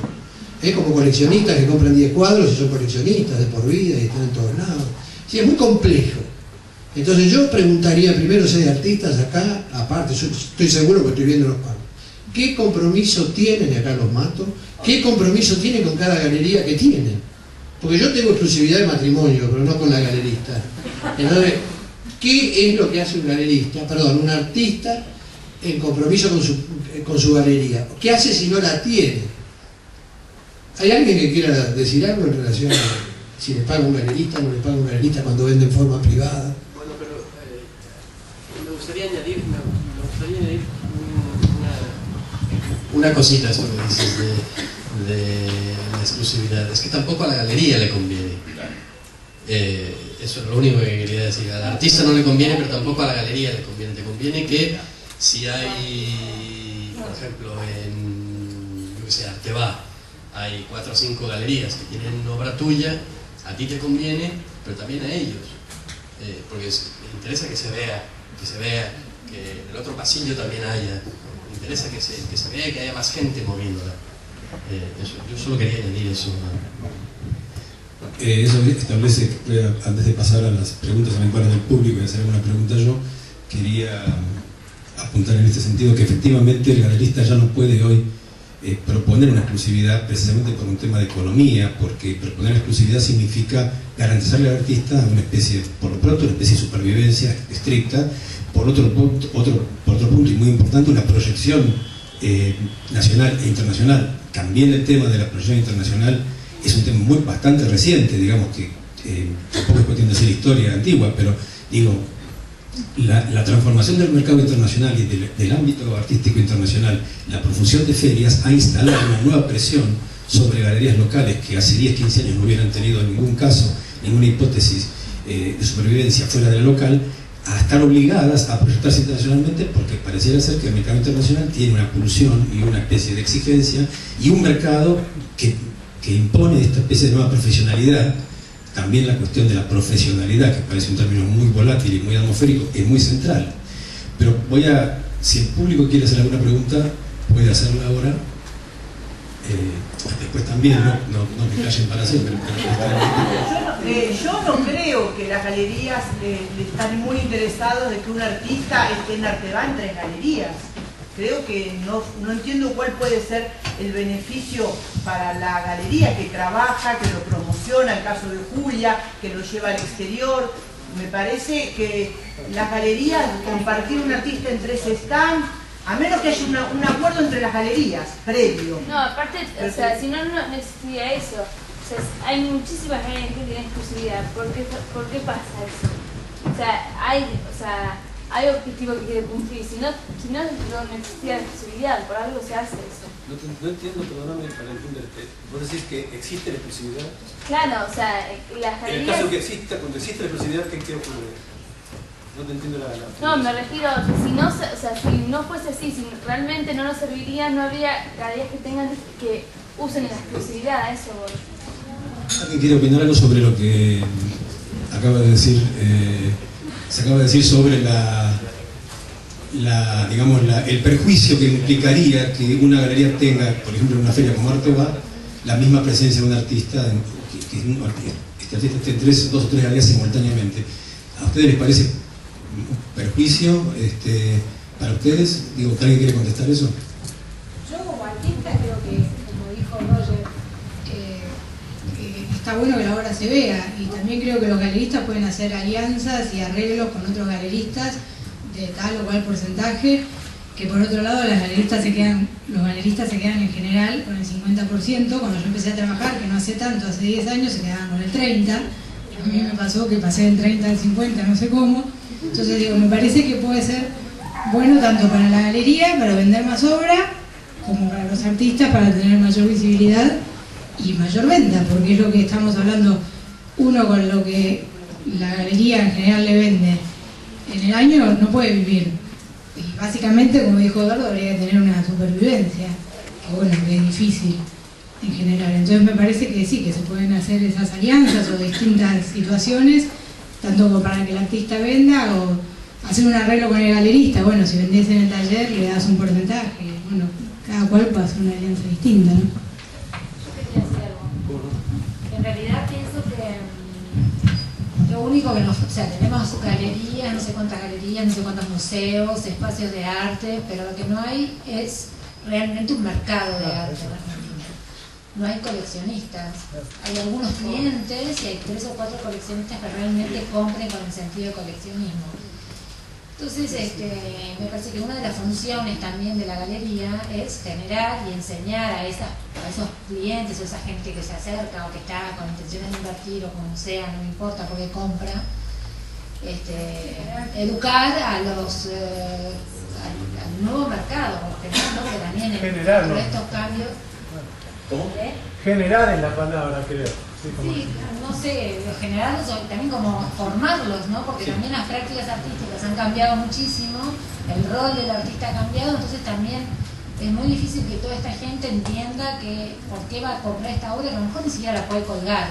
Como coleccionistas que compran 10 cuadros y son coleccionistas de por vida y están en todos lados. Sí, es muy complejo. Entonces yo preguntaría primero si hay artistas acá, aparte, yo estoy seguro que estoy viendo los cuadros. ¿Qué compromiso tienen, y acá los mato, qué compromiso tienen con cada galería que tienen? Porque yo tengo exclusividad de matrimonio, pero no con la galerista. Entonces, ¿qué es lo que hace un galerista, perdón, un artista en compromiso con su galería? ¿Qué hace si no la tiene? ¿Hay alguien que quiera decir algo en relación a si le paga un galerista o no le paga un galerista cuando vende en forma privada? Bueno, pero me gustaría añadir una cosita a eso que dices de la exclusividad. Es que tampoco a la galería le conviene. Eso es lo único que quería decir. Al artista no le conviene, pero tampoco a la galería le conviene. Te conviene que si hay, por ejemplo, en, yo que sé, Arteba, hay 4 o 5 galerías que tienen obra tuya, a ti te conviene, pero también a ellos. Porque les interesa que se vea que en el otro pasillo también haya. Me interesa que se vea que haya más gente moviéndola. Yo solo quería añadir eso. Eso establece, antes de pasar a las preguntas eventuales del público y hacer alguna pregunta yo, quería apuntar en este sentido que efectivamente el galerista ya no puede hoy proponer una exclusividad precisamente por un tema de economía, porque proponer exclusividad significa garantizarle al artista una especie, por lo pronto, una especie de supervivencia estricta, por otro punto y muy importante, una proyección nacional e internacional. También el tema de la proyección internacional es un tema bastante reciente, digamos que tampoco es cuestión de hacer historia antigua, pero digo, la transformación del mercado internacional y del ámbito artístico internacional, la profusión de ferias ha instalado una nueva presión sobre galerías locales que hace 10, 15 años no hubieran tenido en ningún caso ninguna hipótesis de supervivencia fuera del local, a estar obligadas a proyectarse internacionalmente, porque pareciera ser que el mercado internacional tiene una pulsión y una especie de exigencia y un mercado que impone esta especie de nueva profesionalidad. También la cuestión de la profesionalidad, que parece un término muy volátil y muy atmosférico, es muy central. Pero si el público quiere hacer alguna pregunta, puede hacerla ahora. Después también, no me callen para siempre. Yo no creo que las galerías están muy interesados de que un artista esté en Arteba en 3 galerías. Creo que no entiendo cuál puede ser el beneficio para la galería que trabaja, que lo promociona, el caso de Julia, que lo lleva al exterior. Me parece que las galerías, compartir un artista en 3 stands, a menos que haya un acuerdo entre las galerías, previo. No, aparte, o sea, si no existiría eso. O sea, hay muchísimas galerías que tienen exclusividad. ¿Por qué pasa eso? O sea, hay objetivos que quieren cumplir. Si no existiera exclusividad, por algo se hace eso. No entiendo, perdóname para entenderte. ¿Vos decís que existe la exclusividad? Claro, o sea, las galerías... En el caso que exista, cuando existe la exclusividad, ¿qué ocurre? No te entiendo la... No, me refiero a que si no fuese así, si realmente no nos serviría, no habría galerías que usen la exclusividad, a eso voy. ¿Alguien quiere opinar algo sobre lo que acaba de decir? Se acaba de decir sobre el perjuicio que implicaría que una galería tenga, por ejemplo, en una feria como Arteba, la misma presencia de un artista, que este artista esté en 2 o 3 galerías simultáneamente. ¿A ustedes les parece un perjuicio para ustedes? Digo, ¿alguien quiere contestar eso? Yo como artista creo que, como dijo Roger, está bueno que la obra se vea, y también creo que los galeristas pueden hacer alianzas y arreglos con otros galeristas de tal o cual porcentaje, que por otro lado los galeristas se quedan en general con el 50%. Cuando yo empecé a trabajar, que no hace tanto, hace 10 años, se quedaban con el 30%. A mí me pasó que pasé del 30 al 50, no sé cómo. Entonces digo, me parece que puede ser bueno tanto para la galería, para vender más obra, como para los artistas, para tener mayor visibilidad y mayor venta, porque es lo que estamos hablando, uno con lo que la galería en general le vende en el año no puede vivir. Y básicamente, como dijo Eduardo, habría que tener una supervivencia, que bueno, que es difícil en general. Entonces me parece que sí, que se pueden hacer esas alianzas o distintas situaciones, tanto como para que el artista venda o hacer un arreglo con el galerista. Bueno, si vendés en el taller le das un porcentaje. Bueno, cada cual puede hacer una alianza distinta, ¿no? Yo quería decir algo. En realidad pienso que lo único que o sea, tenemos galerías, no sé cuántas galerías, no sé cuántos museos, espacios de arte, pero lo que no hay es realmente un mercado de arte en Argentina. No hay coleccionistas. Hay algunos clientes y hay 3 o 4 coleccionistas que realmente compren con el sentido de coleccionismo. Entonces, me parece que una de las funciones también de la galería es generar y enseñar a esos clientes o esa gente que se acerca o que está con intenciones de invertir o como sea, no me importa porque compra, educar a los al nuevo mercado, porque también por estos cambios. ¿Cómo? Generar es la palabra, creo. Sí, no sé, generarlos, también como formarlos, ¿no? Porque también las prácticas artísticas han cambiado muchísimo, el rol del artista ha cambiado, entonces también es muy difícil que toda esta gente entienda que por qué va a comprar esta obra, que a lo mejor ni siquiera la puede colgar,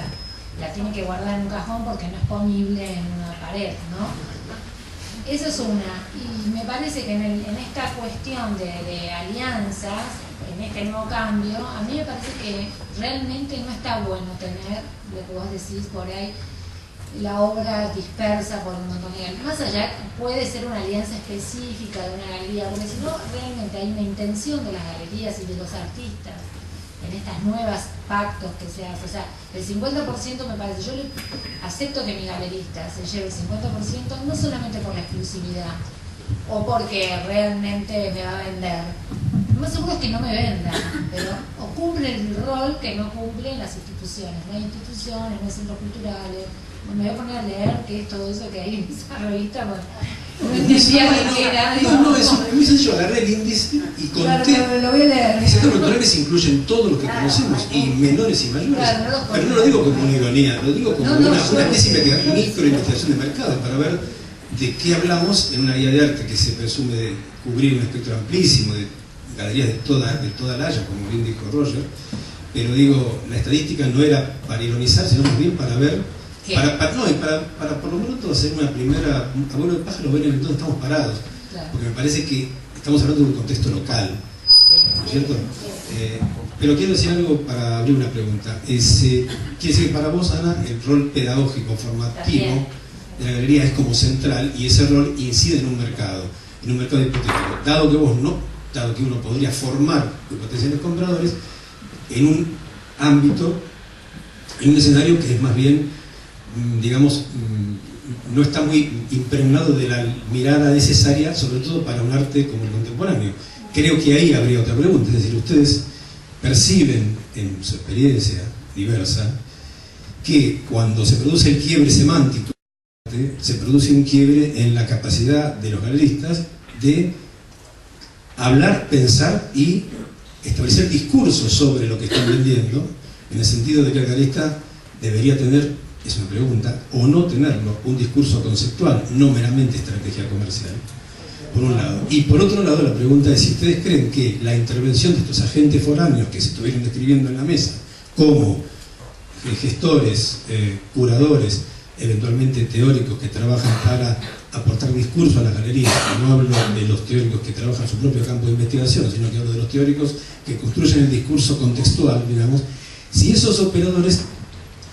la tiene que guardar en un cajón porque no es ponible en una pared, ¿no? Eso es una, y me parece que en esta cuestión de alianzas, en este nuevo cambio, a mí me parece que realmente no está bueno tener, lo que vos decís por ahí, la obra dispersa por un montón de galerías. Más allá, puede ser una alianza específica de una galería, porque si no, realmente hay una intención de las galerías y de los artistas en estas nuevas pactos que se hacen. O sea, el 50% me parece, yo acepto que mi galerista se lleve el 50%, no solamente por la exclusividad o porque realmente me va a vender. Lo más seguro es que no me vendan, pero o cumple el rol que no cumplen las instituciones. No hay instituciones, no hay centros culturales. Me voy a poner a leer qué es todo eso que hay en esa revista. Bueno, no entendía qué era. No, es muy sencillo, agarré el índice y conté. Claro, lo voy a leer. Los centros culturales incluyen todo lo que conocemos, y menores y mayores. Claro, pero no lo digo como una ironía, lo digo como una especie de microinvestigación de mercado para ver de qué hablamos en una guía de arte que se presume de cubrir un espectro amplísimo de galerías de toda la haya, como bien dijo Roger, pero digo, la estadística no era para ironizar, sino más bien para ver, para por lo menos hacer una primera, a vuelo de pájaro, ver en dónde estamos parados, porque me parece que estamos hablando de un contexto local, ¿no es cierto? Pero quiero decir algo para abrir una pregunta. Quiere decir que para vos, Ana, el rol pedagógico, formativo de la galería es como central, y ese rol incide en un mercado hipotético, dado que uno podría formar potenciales compradores en un ámbito, en un escenario que es más bien, digamos, no está muy impregnado de la mirada necesaria, sobre todo para un arte como el contemporáneo. Creo que ahí habría otra pregunta, es decir, ustedes perciben en su experiencia diversa que cuando se produce el quiebre semántico, se produce un quiebre en la capacidad de los galeristas de hablar, pensar y establecer discursos sobre lo que están vendiendo, en el sentido de que el galerista debería tener, es una pregunta, o no tenerlo, un discurso conceptual, no meramente estrategia comercial, por un lado. Y por otro lado, la pregunta es si ustedes creen que la intervención de estos agentes foráneos que se estuvieron describiendo en la mesa, como gestores, curadores, eventualmente teóricos que trabajan para aportar discurso a las galerías, no hablo de los teóricos que trabajan su propio campo de investigación, sino que hablo de los teóricos que construyen el discurso contextual, digamos, si esos operadores,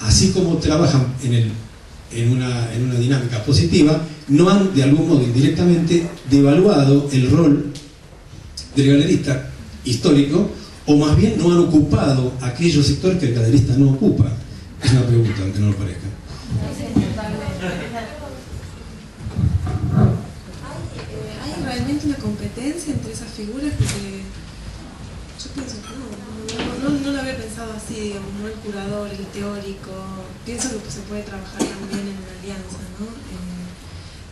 así como trabajan en una dinámica positiva, no han de algún modo indirectamente devaluado el rol del galerista histórico, o más bien no han ocupado aquellos sectores que el galerista no ocupa. Es una pregunta, aunque no lo parezca. ¿Hay realmente una competencia entre esas figuras? Porque yo pienso que no lo había pensado así, digamos, ¿no? El curador, el teórico. Pienso que se puede trabajar también en una alianza, ¿no?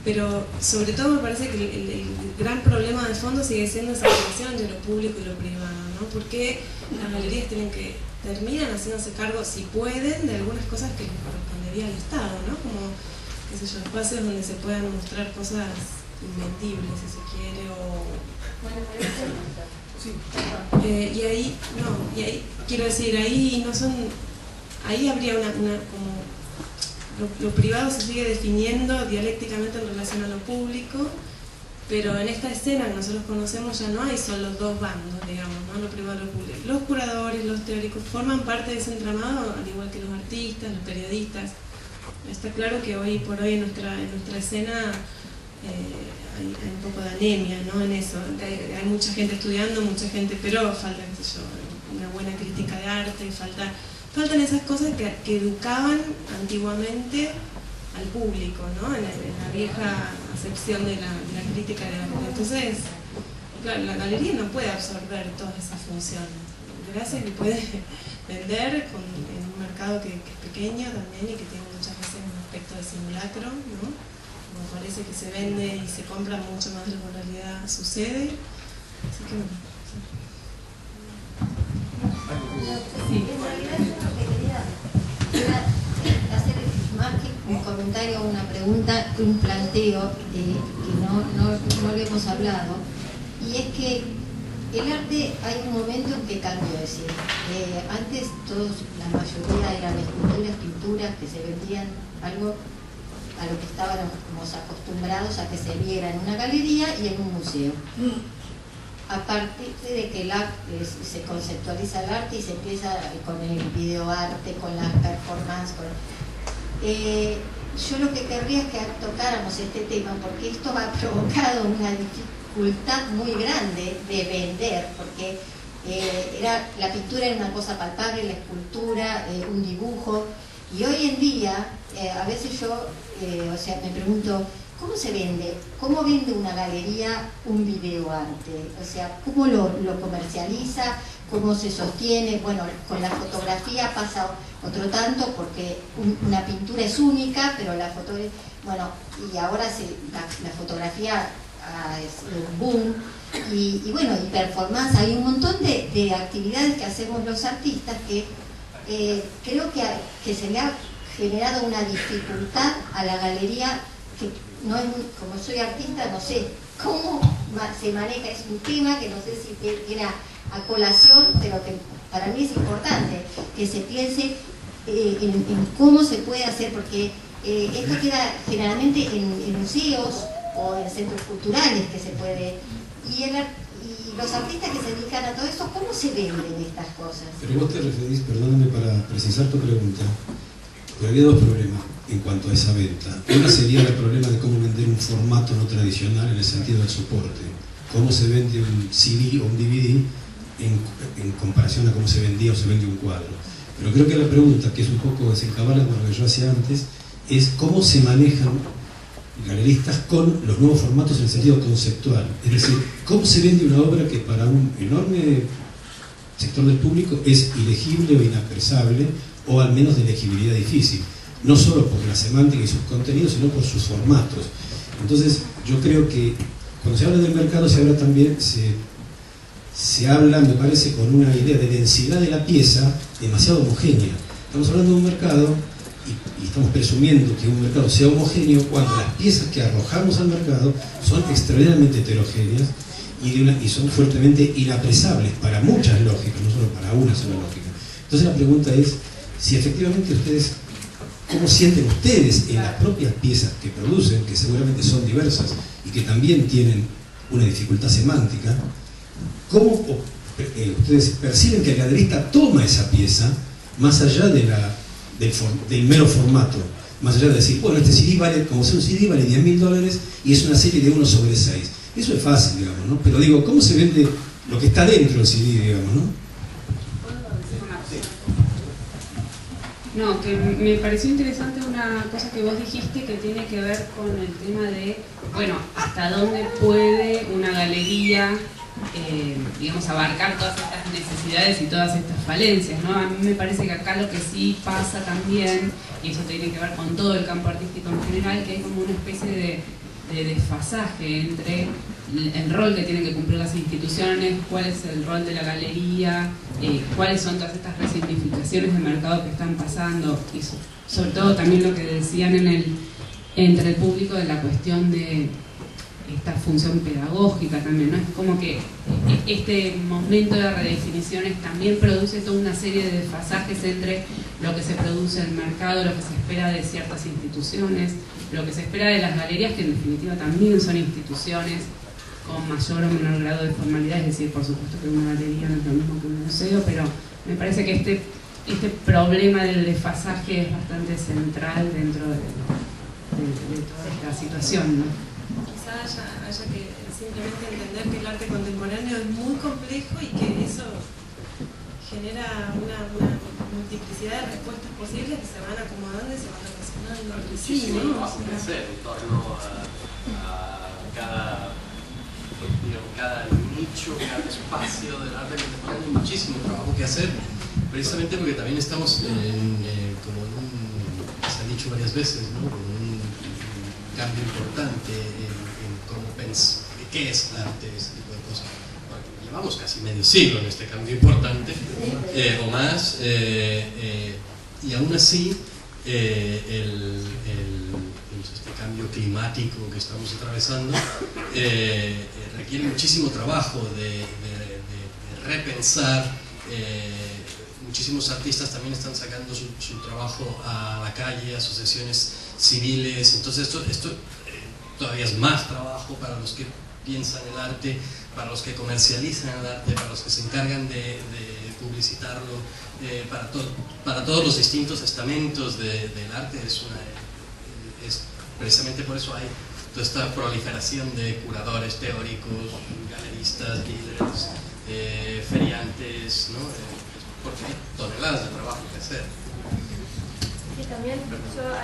Pero sobre todo me parece que el gran problema de fondo sigue siendo esa relación entre lo público y lo privado, ¿no? Porque las galerías terminan haciéndose cargo, si pueden, de algunas cosas que les correspondería al Estado, ¿no? Como, qué sé yo, espacios donde se puedan mostrar cosas invendibles, si se quiere, o... Sí. Y ahí, quiero decir, ahí no son... Ahí habría una como... Lo privado se sigue definiendo dialécticamente en relación a lo público, pero en esta escena que nosotros conocemos ya no hay solo dos bandos, digamos, ¿no? Lo privado y lo público. Los curadores, los teóricos forman parte de ese entramado, al igual que los artistas, los periodistas. Está claro que hoy por hoy en nuestra escena hay un poco de anemia, ¿no? En eso. Hay mucha gente estudiando, mucha gente, pero falta, qué sé yo, una buena crítica de arte, faltan esas cosas que educaban antiguamente al público, ¿no? En la vieja acepción de la crítica de arte. Entonces, claro, la galería no puede absorber todas esas funciones. Gracias que puede vender en un mercado que es pequeño también y que tiene muchas veces un aspecto de simulacro, ¿no? Como parece que se vende y se compra mucho más de lo que en realidad sucede. Así que bueno. Sí. En realidad yo lo que quería hacer más que un comentario o una pregunta, un planteo que no lo hemos hablado, y es que el arte hay un momento en que cambió, es decir, antes la mayoría eran esculturas, pinturas que se vendían algo a lo que estábamos acostumbrados a que se viera en una galería y en un museo. A partir de que se conceptualiza el arte y se empieza con el videoarte, con las performances, yo lo que querría es que tocáramos este tema, porque esto ha provocado una dificultad muy grande de vender, porque la pintura era una cosa palpable, la escultura, un dibujo, y hoy en día, a veces yo me pregunto, ¿cómo se vende? ¿Cómo vende una galería un videoarte? O sea, ¿cómo lo comercializa? ¿Cómo se sostiene? Bueno, con la fotografía pasa otro tanto, porque una pintura es única, pero la fotografía... Bueno, y ahora la fotografía es un boom, y bueno, y performance, hay un montón de actividades que hacemos los artistas que creo que se le ha generado una dificultad a la galería que no es muy, como soy artista, no sé cómo se maneja, es un tema que no sé si viene a colación, pero que para mí es importante que se piense en cómo se puede hacer, porque esto queda generalmente en museos o en centros culturales que se puede, y los artistas que se dedican a todo esto, ¿cómo se venden estas cosas? Pero vos te referís, perdóname para precisar tu pregunta, pero había dos problemas en cuanto a esa venta. Uno sería el problema de cómo vender un formato no tradicional en el sentido del soporte. Cómo se vende un CD o un DVD en comparación a cómo se vendía o se vende un cuadro. Pero creo que la pregunta, que es un poco desencabala con lo que yo hacía antes, es cómo se manejan galeristas con los nuevos formatos en el sentido conceptual. Es decir, cómo se vende una obra que para un enorme sector del público es ilegible o inapresable, o al menos de legibilidad difícil. No solo por la semántica y sus contenidos, sino por sus formatos. Entonces, yo creo que cuando se habla del mercado, se habla también, se habla, me parece, con una idea de densidad de la pieza demasiado homogénea. Estamos hablando de un mercado y estamos presumiendo que un mercado sea homogéneo cuando las piezas que arrojamos al mercado son extraordinariamente heterogéneas y son fuertemente inapresables para muchas lógicas, no solo para una sola lógica. Entonces la pregunta es si efectivamente ustedes, ¿cómo sienten ustedes en las propias piezas que producen, que seguramente son diversas y que también tienen una dificultad semántica? ¿Cómo ustedes perciben que el galerista toma esa pieza más allá del mero formato? Más allá de decir, bueno, este CD vale, como sea un CD, vale $10.000 y es una serie de 1/6. Eso es fácil, digamos, ¿no? Pero digo, ¿cómo se vende lo que está dentro del CD, digamos, ¿no? No, que me pareció interesante una cosa que vos dijiste que tiene que ver con el tema de, bueno, hasta dónde puede una galería, digamos, abarcar todas estas necesidades y todas estas falencias, ¿no? A mí me parece que acá lo que sí pasa también, y eso tiene que ver con todo el campo artístico en general, que hay como una especie de desfasaje entre el rol que tienen que cumplir las instituciones, cuál es el rol de la galería, cuáles son todas estas resignificaciones de mercado que están pasando, y sobre todo también lo que decían entre el público de la cuestión de esta función pedagógica también, ¿no? Es como que este momento de redefiniciones también produce toda una serie de desfasajes entre lo que se produce en el mercado, lo que se espera de ciertas instituciones, lo que se espera de las galerías, que en definitiva también son instituciones con mayor o menor grado de formalidad, es decir, por supuesto que una galería no es lo mismo que un museo, pero me parece que este problema del desfasaje es bastante central dentro de toda esta situación, ¿no? Quizá haya que simplemente entender que el arte contemporáneo es muy complejo y que eso genera una multiplicidad de respuestas posibles que se van acomodando y se van relacionando. Muchísimo trabajo que hacer en torno a cada nicho, cada espacio del arte contemporáneo, hay muchísimo trabajo que hacer, precisamente porque también estamos como se ha dicho varias veces, ¿no? Con un cambio importante en cómo pensar qué es el arte, ese tipo de cosas. Bueno, llevamos casi medio siglo en este cambio importante, o más, y aún así este cambio climático que estamos atravesando requiere muchísimo trabajo de repensar. Muchísimos artistas también están sacando su trabajo a la calle, asociaciones civiles, entonces esto todavía es más trabajo para los que piensan el arte, para los que comercializan el arte, para los que se encargan de publicitarlo, para todos los distintos estamentos del arte. Precisamente por eso hay toda esta proliferación de curadores teóricos, galeristas, dealers, feriantes, ¿no? Porque hay toneladas de trabajo que hacer. Sí, también yo perdón,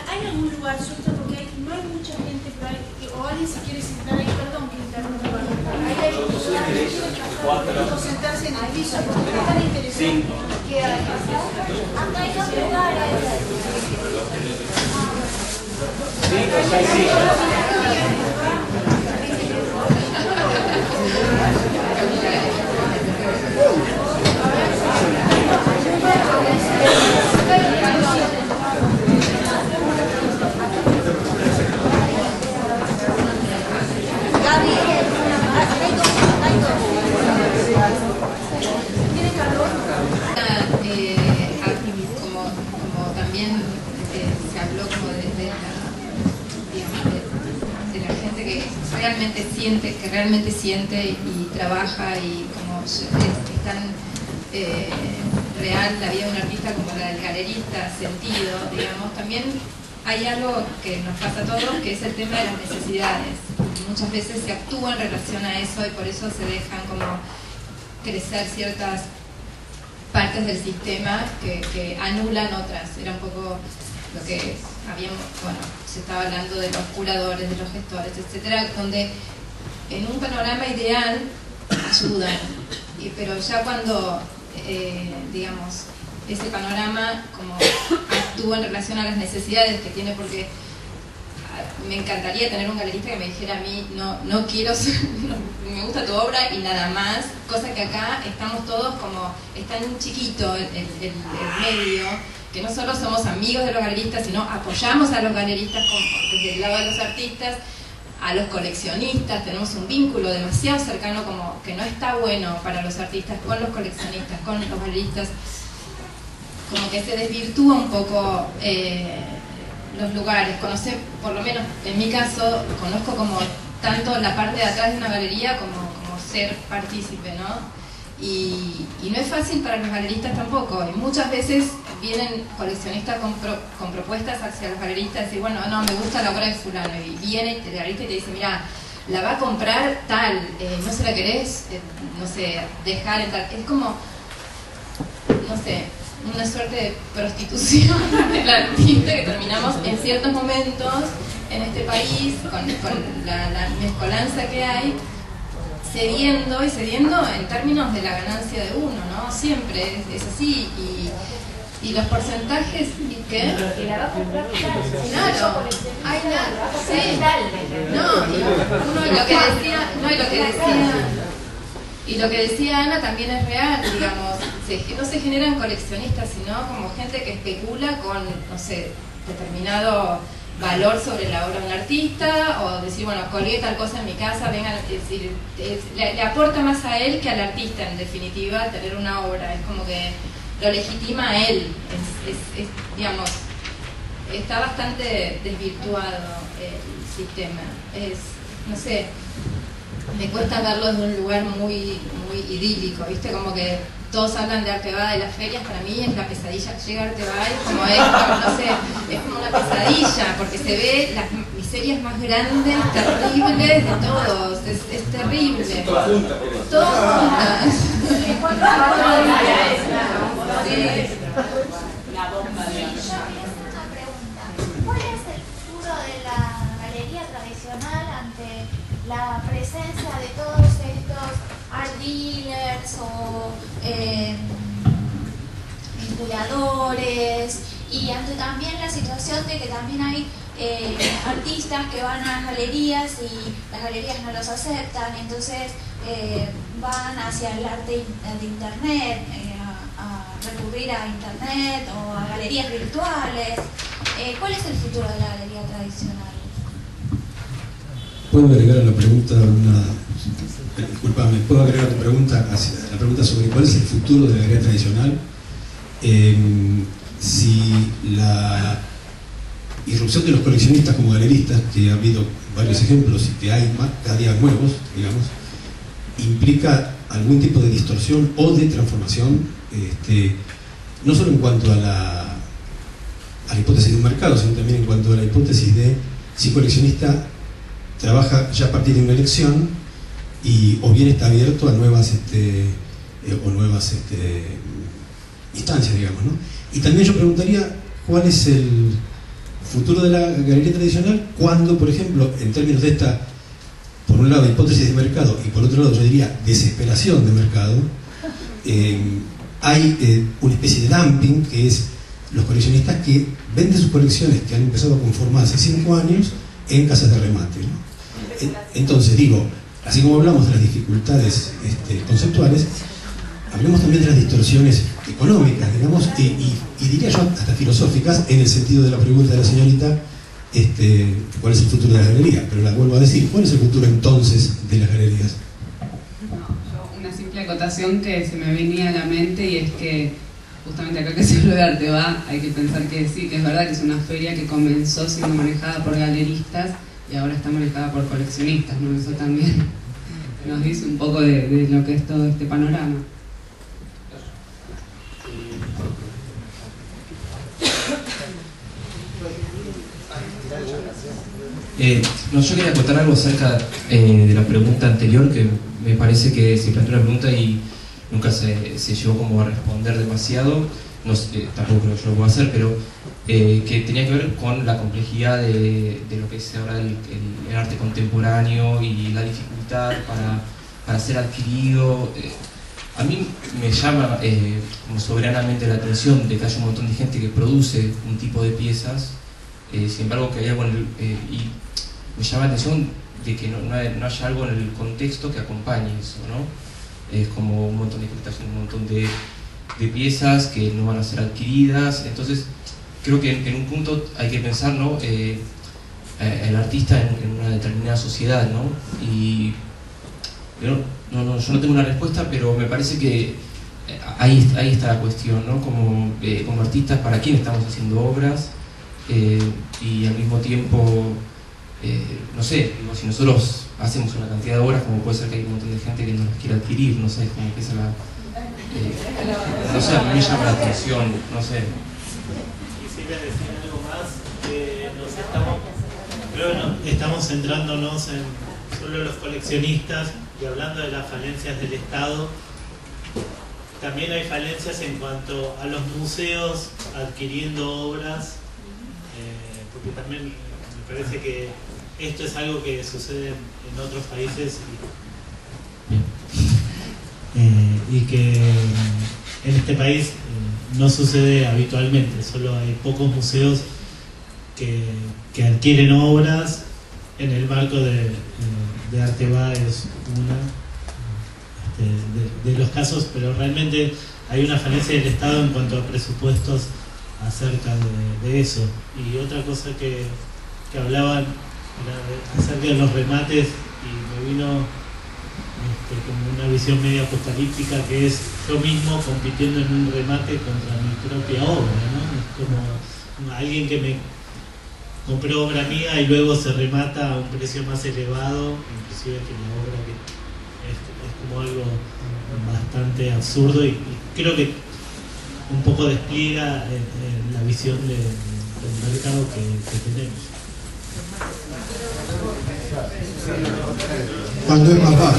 ¿hay algún lugar suelto? Porque no hay mucha gente por ahí, o alguien se quiere sentar ahí, perdón que interrumpa. ¿Hay algún lugar que quieren o sentarse en el piso porque es tan interesante que hay? Acá hay dos lugares. Como también se habló como de la gente que realmente siente y trabaja y como es tan real la vida de un artista como la del galerista, sentido, digamos. También hay algo que nos pasa a todos, que es el tema de las necesidades. Muchas veces se actúa en relación a eso y por eso se dejan como crecer ciertas partes del sistema que anulan otras. Era un poco lo que habíamos, bueno, se estaba hablando de los curadores, de los gestores, etcétera, donde en un panorama ideal ayudan, pero ya cuando, digamos, ese panorama como actúa en relación a las necesidades que tiene, porque me encantaría tener un galerista que me dijera a mí, no quiero ser, me gusta tu obra y nada más, cosa que acá estamos todos como, es tan chiquito el medio, que no solo somos amigos de los galeristas, sino apoyamos a los galeristas desde el lado de los artistas, a los coleccionistas, tenemos un vínculo demasiado cercano como que no está bueno para los artistas con los coleccionistas, con los galeristas, como que se desvirtúa un poco los lugares. Por lo menos en mi caso, conozco como tanto la parte de atrás de una galería como ser partícipe, ¿no? Y no es fácil para los galeristas tampoco, y muchas veces vienen coleccionistas con propuestas hacia los galeristas, decir, bueno, no, me gusta la obra de fulano, y viene el galerista y te dice, mira, la va a comprar tal, no se la querés, no sé, dejar en tal. Es como, no sé, una suerte de prostitución del artista que terminamos en ciertos momentos en este país, con la mezcolanza que hay, cediendo en términos de la ganancia de uno, ¿no? Siempre es así, y los porcentajes, ¿qué? Y la va a comprar claro. Ay, sí. No, y lo que decía Ana también es real, digamos, no se generan coleccionistas, sino como gente que especula con, no sé, determinado valor sobre la obra de un artista, o decir, bueno, colgué tal cosa en mi casa, vengan, es decir, le aporta más a él que al artista, en definitiva, tener una obra, es como que lo legitima a él, digamos, está bastante desvirtuado el sistema, no sé, me cuesta verlo de un lugar muy idílico, ¿viste? Como que todos hablan de Artebá, de las ferias, para mí es la pesadilla. Llega Artebá y como no sé, es como una pesadilla, porque se ve las miserias más grandes, terribles de todos, es terrible. Todas juntas. Todas juntas. La bomba de ¿cuál es el futuro de la galería tradicional ante la presencia de todos estos art dealers o vinculadores, y ante también la situación de que también hay artistas que van a las galerías y las galerías no los aceptan, entonces van hacia el arte de internet, a recurrir a internet o a galerías virtuales? ¿Cuál es el futuro de la galería tradicional? ¿Puedo agregar a la pregunta disculpame, puedo agregar a tu pregunta, la pregunta sobre cuál es el futuro de la galería tradicional? Si la irrupción de los coleccionistas como galeristas, que ha habido varios ejemplos y que hay cada día nuevos, digamos, implica algún tipo de distorsión o de transformación, no solo en cuanto a la hipótesis de un mercado, sino también en cuanto a la hipótesis de si un coleccionista trabaja ya a partir de una elección o bien está abierto a nuevas instancias, digamos, ¿no? Y también yo preguntaría cuál es el futuro de la galería tradicional cuando, por ejemplo, en términos de esta, por un lado, hipótesis de mercado y por otro lado, yo diría, desesperación de mercado, hay una especie de dumping, que es los coleccionistas que venden sus colecciones que han empezado a conformar hace 5 años en casas de remate, ¿no? Entonces, digo, así como hablamos de las dificultades conceptuales, hablemos también de las distorsiones económicas, digamos, y diría yo hasta filosóficas, en el sentido de la pregunta de la señorita, ¿cuál es el futuro de la galería? Pero la vuelvo a decir, ¿cuál es el futuro entonces de las galerías? Una simple acotación que se me venía a la mente, y es que justamente acá que se habla de Artebá, hay que pensar que sí, que es verdad que es una feria que comenzó siendo manejada por galeristas y ahora está manejada por coleccionistas, ¿no? Eso también nos dice un poco de lo que es todo este panorama. No, yo quería acotar algo acerca de la pregunta anterior, que me parece que se planteó una pregunta y nunca se llegó como a responder demasiado, no sé, tampoco creo que yo lo puedo hacer, pero que tenía que ver con la complejidad de lo que es ahora el arte contemporáneo y la dificultad para ser adquirido. A mí me llama como soberanamente la atención de que haya un montón de gente que produce un tipo de piezas, sin embargo que hay algo y me llama la atención de que no haya algo en el contexto que acompañe eso, ¿no? Es como un montón de expectaciones, un montón de piezas que no van a ser adquiridas. Entonces creo que en un punto hay que pensar, ¿no? El artista en una determinada sociedad, ¿no? Y yo no tengo una respuesta, pero me parece que ahí está la cuestión, ¿no? Como artistas, ¿para quién estamos haciendo obras? Y al mismo tiempo, no sé, digo, si nosotros hacemos una cantidad de obras, como puede ser que hay un montón de gente que no las quiere adquirir, no sé, como que esa la... no sé, a mí me llama la atención, no sé. Quisiera decir algo más, estamos centrándonos en solo los coleccionistas y hablando de las falencias del Estado, también hay falencias en cuanto a los museos adquiriendo obras, porque también me parece que esto es algo que sucede en otros países y que en este país no sucede habitualmente. Solo hay pocos museos que adquieren obras. En el marco de Arteba es una de los casos, pero realmente hay una falencia del Estado en cuanto a presupuestos acerca de eso. Y otra cosa que hablaban era acerca de los remates, y me vino como una visión medio apocalíptica, que es yo mismo compitiendo en un remate contra mi propia obra, ¿no? Es como alguien que me compró obra mía y luego se remata a un precio más elevado, inclusive que la obra, que es como algo bastante absurdo, y creo que un poco despliega la visión del mercado que tenemos. Cuando es más bajo.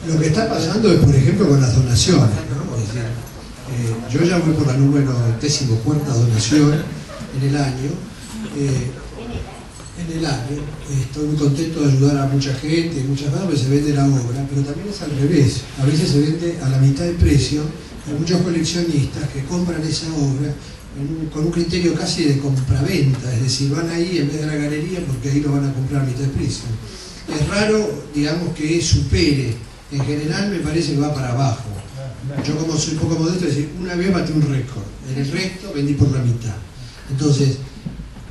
Lo que está pasando es, por ejemplo, con las donaciones, ¿no? Es decir, yo ya voy por la número 14ª donación en el año. Estoy muy contento de ayudar a mucha gente, muchas veces se vende la obra, pero también es al revés. A veces se vende a la mitad del precio. Hay muchos coleccionistas que compran esa obra con un criterio casi de compraventa, es decir, van ahí en vez de la galería porque ahí lo van a comprar a mitad de precio. Es raro, digamos, que supere. En general me parece que va para abajo. Yo, como soy poco modesto, es decir, una vez batí un récord, en el resto vendí por la mitad. Entonces,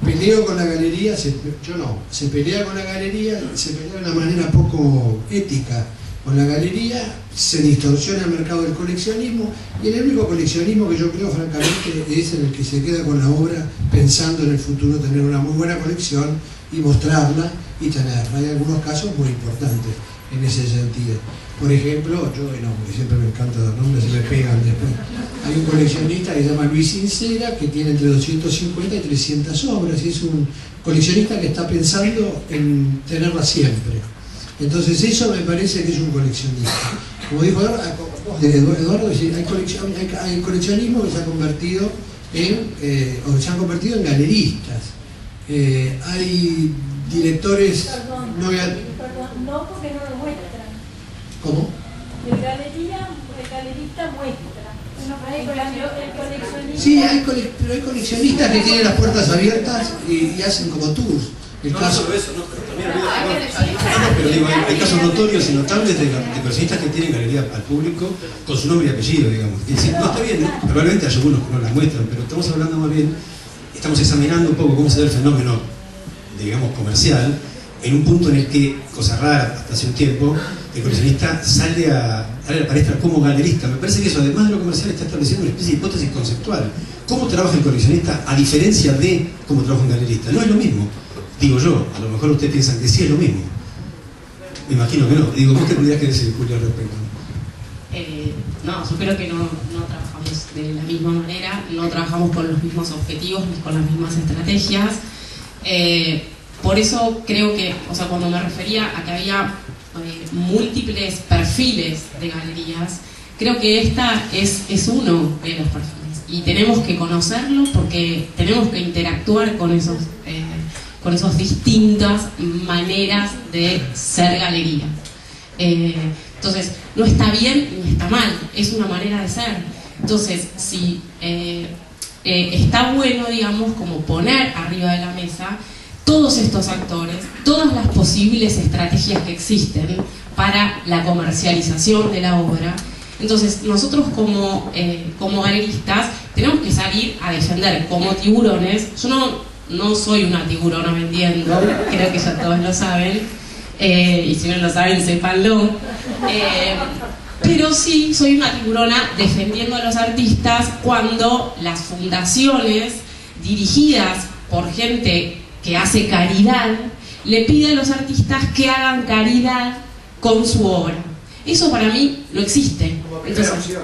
peleo con la galería, yo no, se pelea con la galería, se pelea de una manera poco ética con la galería, se distorsiona el mercado del coleccionismo, y el único coleccionismo que yo creo, francamente, es en el que se queda con la obra pensando en el futuro tener una muy buena colección y mostrarla y tenerla. Hay algunos casos muy importantes en ese sentido. Por ejemplo, porque siempre me encanta los nombres, se me pegan después. Hay un coleccionista que se llama Luis Sincera, que tiene entre 250 y 300 obras, y es un coleccionista que está pensando en tenerla siempre. Entonces eso me parece que es un coleccionista. Como dijo Eduardo, hay coleccionismo que se ha convertido en galeristas. Hay directores... Perdón, no porque no lo muestran. ¿Cómo? El galerista muestra. En cambio, el coleccionista... Sí, pero hay coleccionistas que tienen las puertas abiertas y hacen como tours. No solo eso, no, pero también hay casos notorios y notables de coleccionistas que tienen galería al público con su nombre y apellido, digamos. Y decir, no, está bien, probablemente hay algunos que no las muestran, pero estamos hablando más bien, estamos examinando un poco cómo se da el fenómeno, digamos, comercial, en un punto en el que, cosa rara hasta hace un tiempo, el coleccionista sale a la palestra como galerista. Me parece que eso, además de lo comercial, está estableciendo una especie de hipótesis conceptual. ¿Cómo trabaja el coleccionista a diferencia de cómo trabaja un galerista? No es lo mismo. Digo yo, a lo mejor ustedes piensan que sí es lo mismo. Me imagino que no. Digo, ¿vos qué tendrías que decir, Julia, al respecto? No, yo creo que no trabajamos de la misma manera, no trabajamos con los mismos objetivos ni con las mismas estrategias. Por eso creo que, cuando me refería a que había múltiples perfiles de galerías, creo que esta es uno de los perfiles. Y tenemos que conocerlo porque tenemos que interactuar con esas distintas maneras de ser galería. Entonces, no está bien ni está mal, es una manera de ser. Entonces, si está bueno, digamos, como poner arriba de la mesa todos estos actores, todas las posibles estrategias que existen para la comercialización de la obra. Entonces, nosotros como galeristas tenemos que salir a defender como tiburones. Yo no soy una tiburona vendiendo, creo que ya todos lo saben, y si no lo saben, sépanlo. Pero sí soy una tiburona defendiendo a los artistas cuando las fundaciones dirigidas por gente que hace caridad le piden a los artistas que hagan caridad con su obra. Eso para mí no existe. Entonces,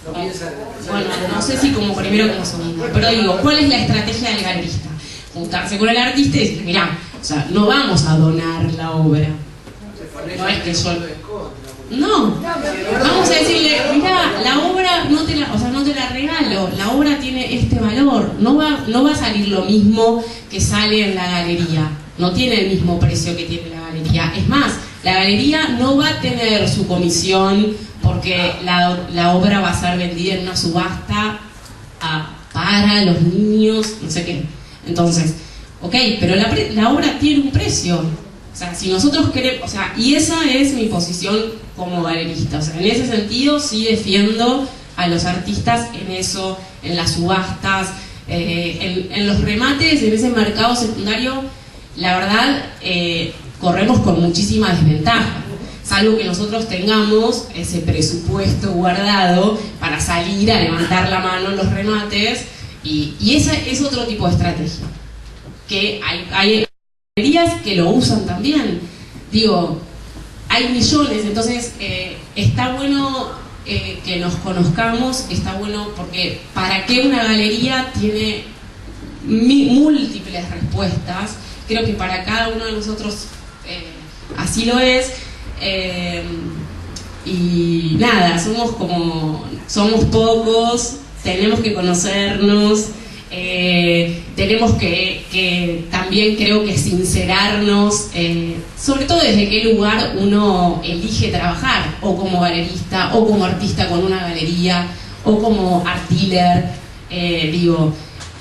bueno, no sé si como primero o como segundo, pero digo, ¿cuál es la estrategia del galerista? Juntarse con el artista y decir, mirá, O sea, no vamos a donar la obra. No es que solo... No, vamos a decirle, mira, la obra no te la regalo, la obra tiene este valor, no va a salir lo mismo que sale en la galería, no tiene el mismo precio que tiene la galería. Es más, la galería no va a tener su comisión porque la obra va a ser vendida en una subasta para los niños, no sé qué. Entonces, ok, pero la obra tiene un precio. O sea, si nosotros queremos, o sea, y esa es mi posición como galerista. O sea, en ese sentido sí defiendo a los artistas en eso, en las subastas, en los remates, en ese mercado secundario. La verdad, corremos con muchísima desventaja, salvo que nosotros tengamos ese presupuesto guardado para salir a levantar la mano en los remates, y esa es otro tipo de estrategia, que hay galerías que lo usan también. Digo, hay millones, entonces está bueno que nos conozcamos, está bueno porque ¿para qué una galería tiene múltiples respuestas? Creo que para cada uno de nosotros así lo es, y nada, somos pocos, tenemos que conocernos, tenemos que también creo que sincerarnos, sobre todo desde qué lugar uno elige trabajar, o como galerista, o como artista con una galería, o como art dealer. Digo,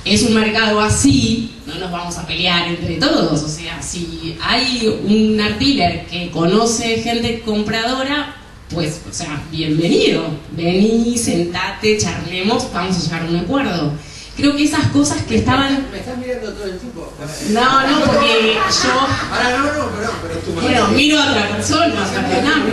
es un mercado así, no nos vamos a pelear entre todos. O sea, si hay un art dealer que conoce gente compradora, pues, o sea, bienvenido, vení, sentate, charlemos, vamos a llegar a un acuerdo. Creo que esas cosas que estaban... ¿Me estás mirando todo el tiempo? No, porque yo... Ahora pero es tu manera. Bueno, miro a otra persona, perdóname.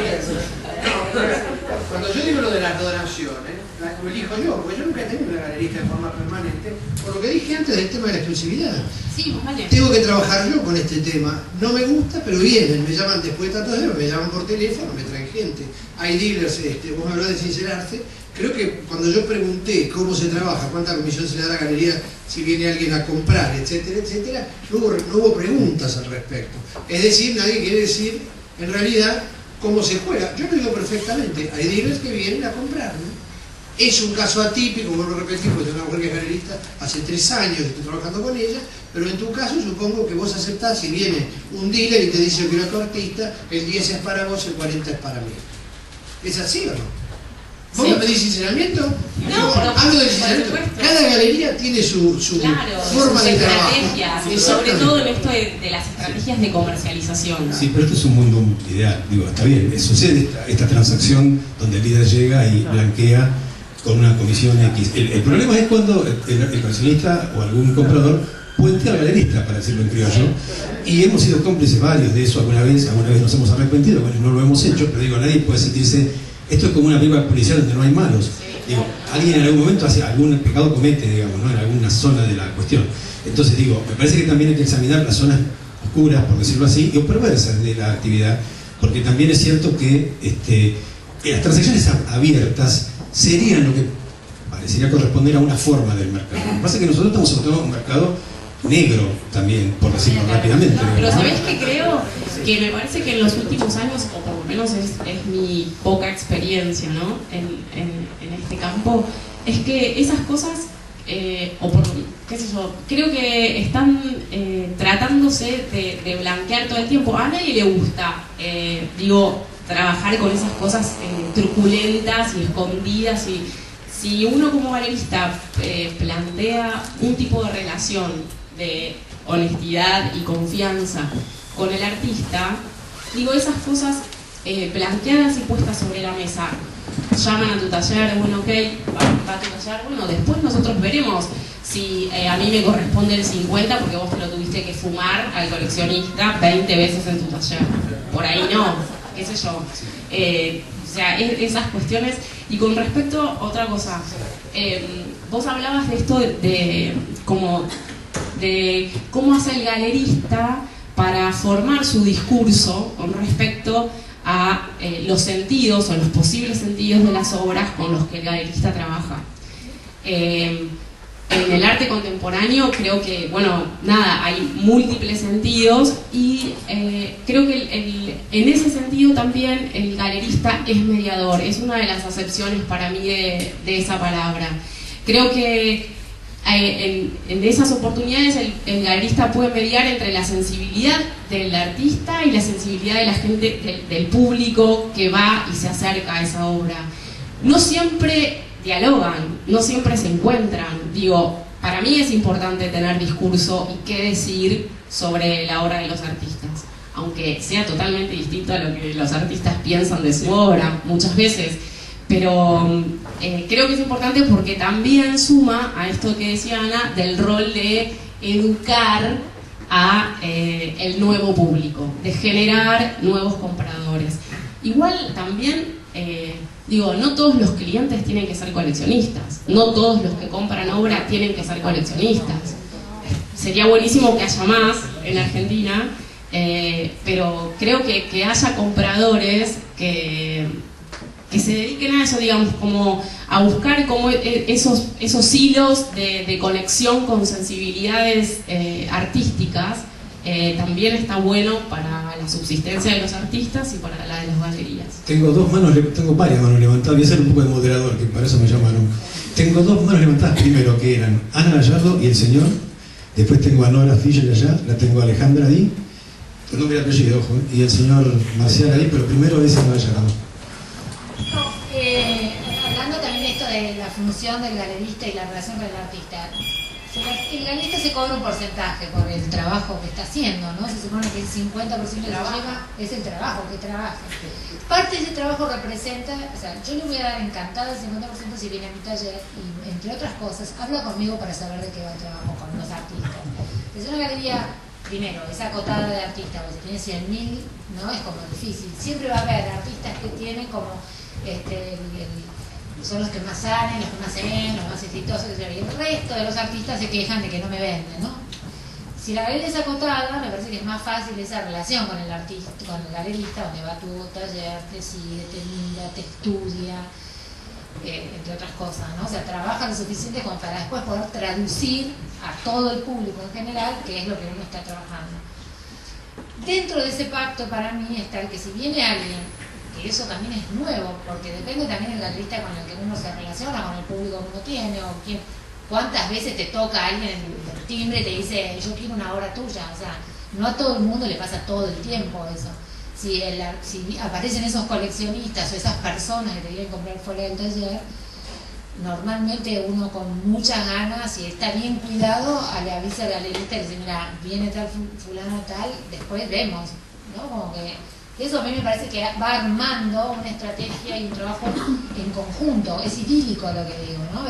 Cuando yo digo lo de las donaciones, lo elijo yo, porque yo nunca he tenido una galerista de forma permanente, por lo que dije antes del tema de la exclusividad. Sí, vale. Tengo que trabajar yo con este tema. No me gusta, pero vienen, me llaman después de tantos años, me llaman por teléfono, me traen gente. Hay dealers, vos me hablás de sincerarse. Creo que cuando yo pregunté cómo se trabaja, cuánta comisión se le da a la galería si viene alguien a comprar, etcétera, etcétera, no hubo preguntas al respecto. Es decir, nadie quiere decir, en realidad, cómo se juega. Yo lo digo perfectamente, hay dealers que vienen a comprar, ¿no? Es un caso atípico, vuelvo a repetir, porque tengo una mujer que es galerista hace 3 años, estoy trabajando con ella, pero en tu caso supongo que vos aceptás, si viene un dealer y te dice que quiero a tu artista, el 10 es para vos, el 40 es para mí. ¿Es así o no? ¿Vos me pedís sinceramiento? No, hablo de sinceramiento. Cada galería tiene su forma de trabajo. Y sobre todo en esto de las estrategias de comercialización. Sí, pero esto es un mundo ideal. Digo, está bien, sucede esta transacción donde el líder llega y blanquea con una comisión X. El problema es cuando el coleccionista o algún comprador puentea al galerista, para decirlo en criollo, y hemos sido cómplices varios de eso alguna vez nos hemos arrepentido, bueno, no lo hemos hecho, pero digo, nadie puede sentirse... Esto es como una película policial donde no hay malos. Digo, alguien en algún momento hace algún pecado comete, digamos, ¿no? En alguna zona de la cuestión. Entonces digo, me parece que también hay que examinar las zonas oscuras, por decirlo así, o perversas de la actividad, porque también es cierto que las transacciones abiertas serían lo que parecería corresponder a una forma del mercado. Lo que pasa es que nosotros estamos acostumbrados a un mercado negro también, por decirlo rápidamente. Pero ¿sabés qué creo? Que me parece que en los últimos años, o por lo menos es mi poca experiencia, ¿no? en este campo, es que esas cosas, o por qué sé yo, creo que están tratándose de blanquear todo el tiempo. A nadie le gusta, trabajar con esas cosas truculentas y escondidas. Y si uno como galerista plantea un tipo de relación de honestidad y confianza con el artista, esas cosas planteadas y puestas sobre la mesa, llaman a tu taller, bueno, ok, va a tu taller, bueno, después nosotros veremos si a mí me corresponde el 50 porque vos te lo tuviste que fumar al coleccionista 20 veces en tu taller, por ahí no, qué sé yo. O sea, esas cuestiones. Y con respecto a otra cosa, vos hablabas de esto de cómo hace el galerista para formar su discurso con respecto a los sentidos o los posibles sentidos de las obras con los que el galerista trabaja. en el arte contemporáneo creo que, bueno, nada, hay múltiples sentidos y creo que en ese sentido también el galerista es mediador, es una de las acepciones para mí de esa palabra. Creo que en esas oportunidades el galerista puede mediar entre la sensibilidad del artista y la sensibilidad de la gente, del público que va y se acerca a esa obra. No siempre dialogan, no siempre se encuentran. Digo, para mí es importante tener discurso y qué decir sobre la obra de los artistas, aunque sea totalmente distinto a lo que los artistas piensan de su obra muchas veces, pero creo que es importante porque también suma a esto que decía Ana del rol de educar a el nuevo público, de generar nuevos compradores. Igual también digo, no todos los clientes tienen que ser coleccionistas, no todos los que compran obra tienen que ser coleccionistas. Sería buenísimo que haya más en Argentina, pero creo que haya compradores que se dediquen a eso, digamos, como a buscar como esos hilos de conexión con sensibilidades artísticas. También está bueno para la subsistencia de los artistas y para la de las galerías. Tengo varias manos levantadas, voy a ser un poco de moderador, que para eso me llamaron. Tengo dos manos levantadas primero, que eran Ana Gallardo y el señor. Después tengo a Nora Fischer allá, la tengo a Alejandra ahí, tu nombre y apellido, ojo, y el señor Marcial ahí, pero primero es Ana Gallardo. Hablando también de esto de la función del galerista y la relación con el artista. El galerista se cobra un porcentaje por el trabajo que está haciendo, ¿no? Se supone que el 50% de la lleva es el trabajo que trabaja. Parte de ese trabajo representa, o sea, yo le voy a dar encantada el 50% si viene a mi taller y, entre otras cosas, habla conmigo para saber de qué va el trabajo con los artistas. Es una galería, primero, es acotada de artistas, porque si tiene 100.000, ¿no? Es como difícil. Siempre va a haber artistas que tienen como son los que más salen, los que más se ven, los más exitosos, y el resto de los artistas se quejan de que no me venden, ¿no? Si la galería es acotada, me parece que es más fácil esa relación con el artista, con el galerista, donde va a tu taller, te sigue, te mira, te estudia, entre otras cosas, ¿no? O sea, trabaja lo suficiente como para después poder traducir a todo el público en general qué es lo que uno está trabajando. Dentro de ese pacto, para mí, está el que si viene alguien, que eso también es nuevo, porque depende también del galerista con el que uno se relaciona, con el público que uno tiene, o cuántas veces te toca alguien del timbre y te dice, yo quiero una obra tuya. O sea, no a todo el mundo le pasa todo el tiempo eso. Si aparecen esos coleccionistas o esas personas que te quieren comprar fuera del taller, normalmente uno con muchas ganas, si está bien cuidado, le avisa al galerista y le dice, mira, viene tal fulano tal, después vemos, ¿no? Como que eso a mí me parece que va armando una estrategia y un trabajo en conjunto. Es idílico lo que digo, ¿no?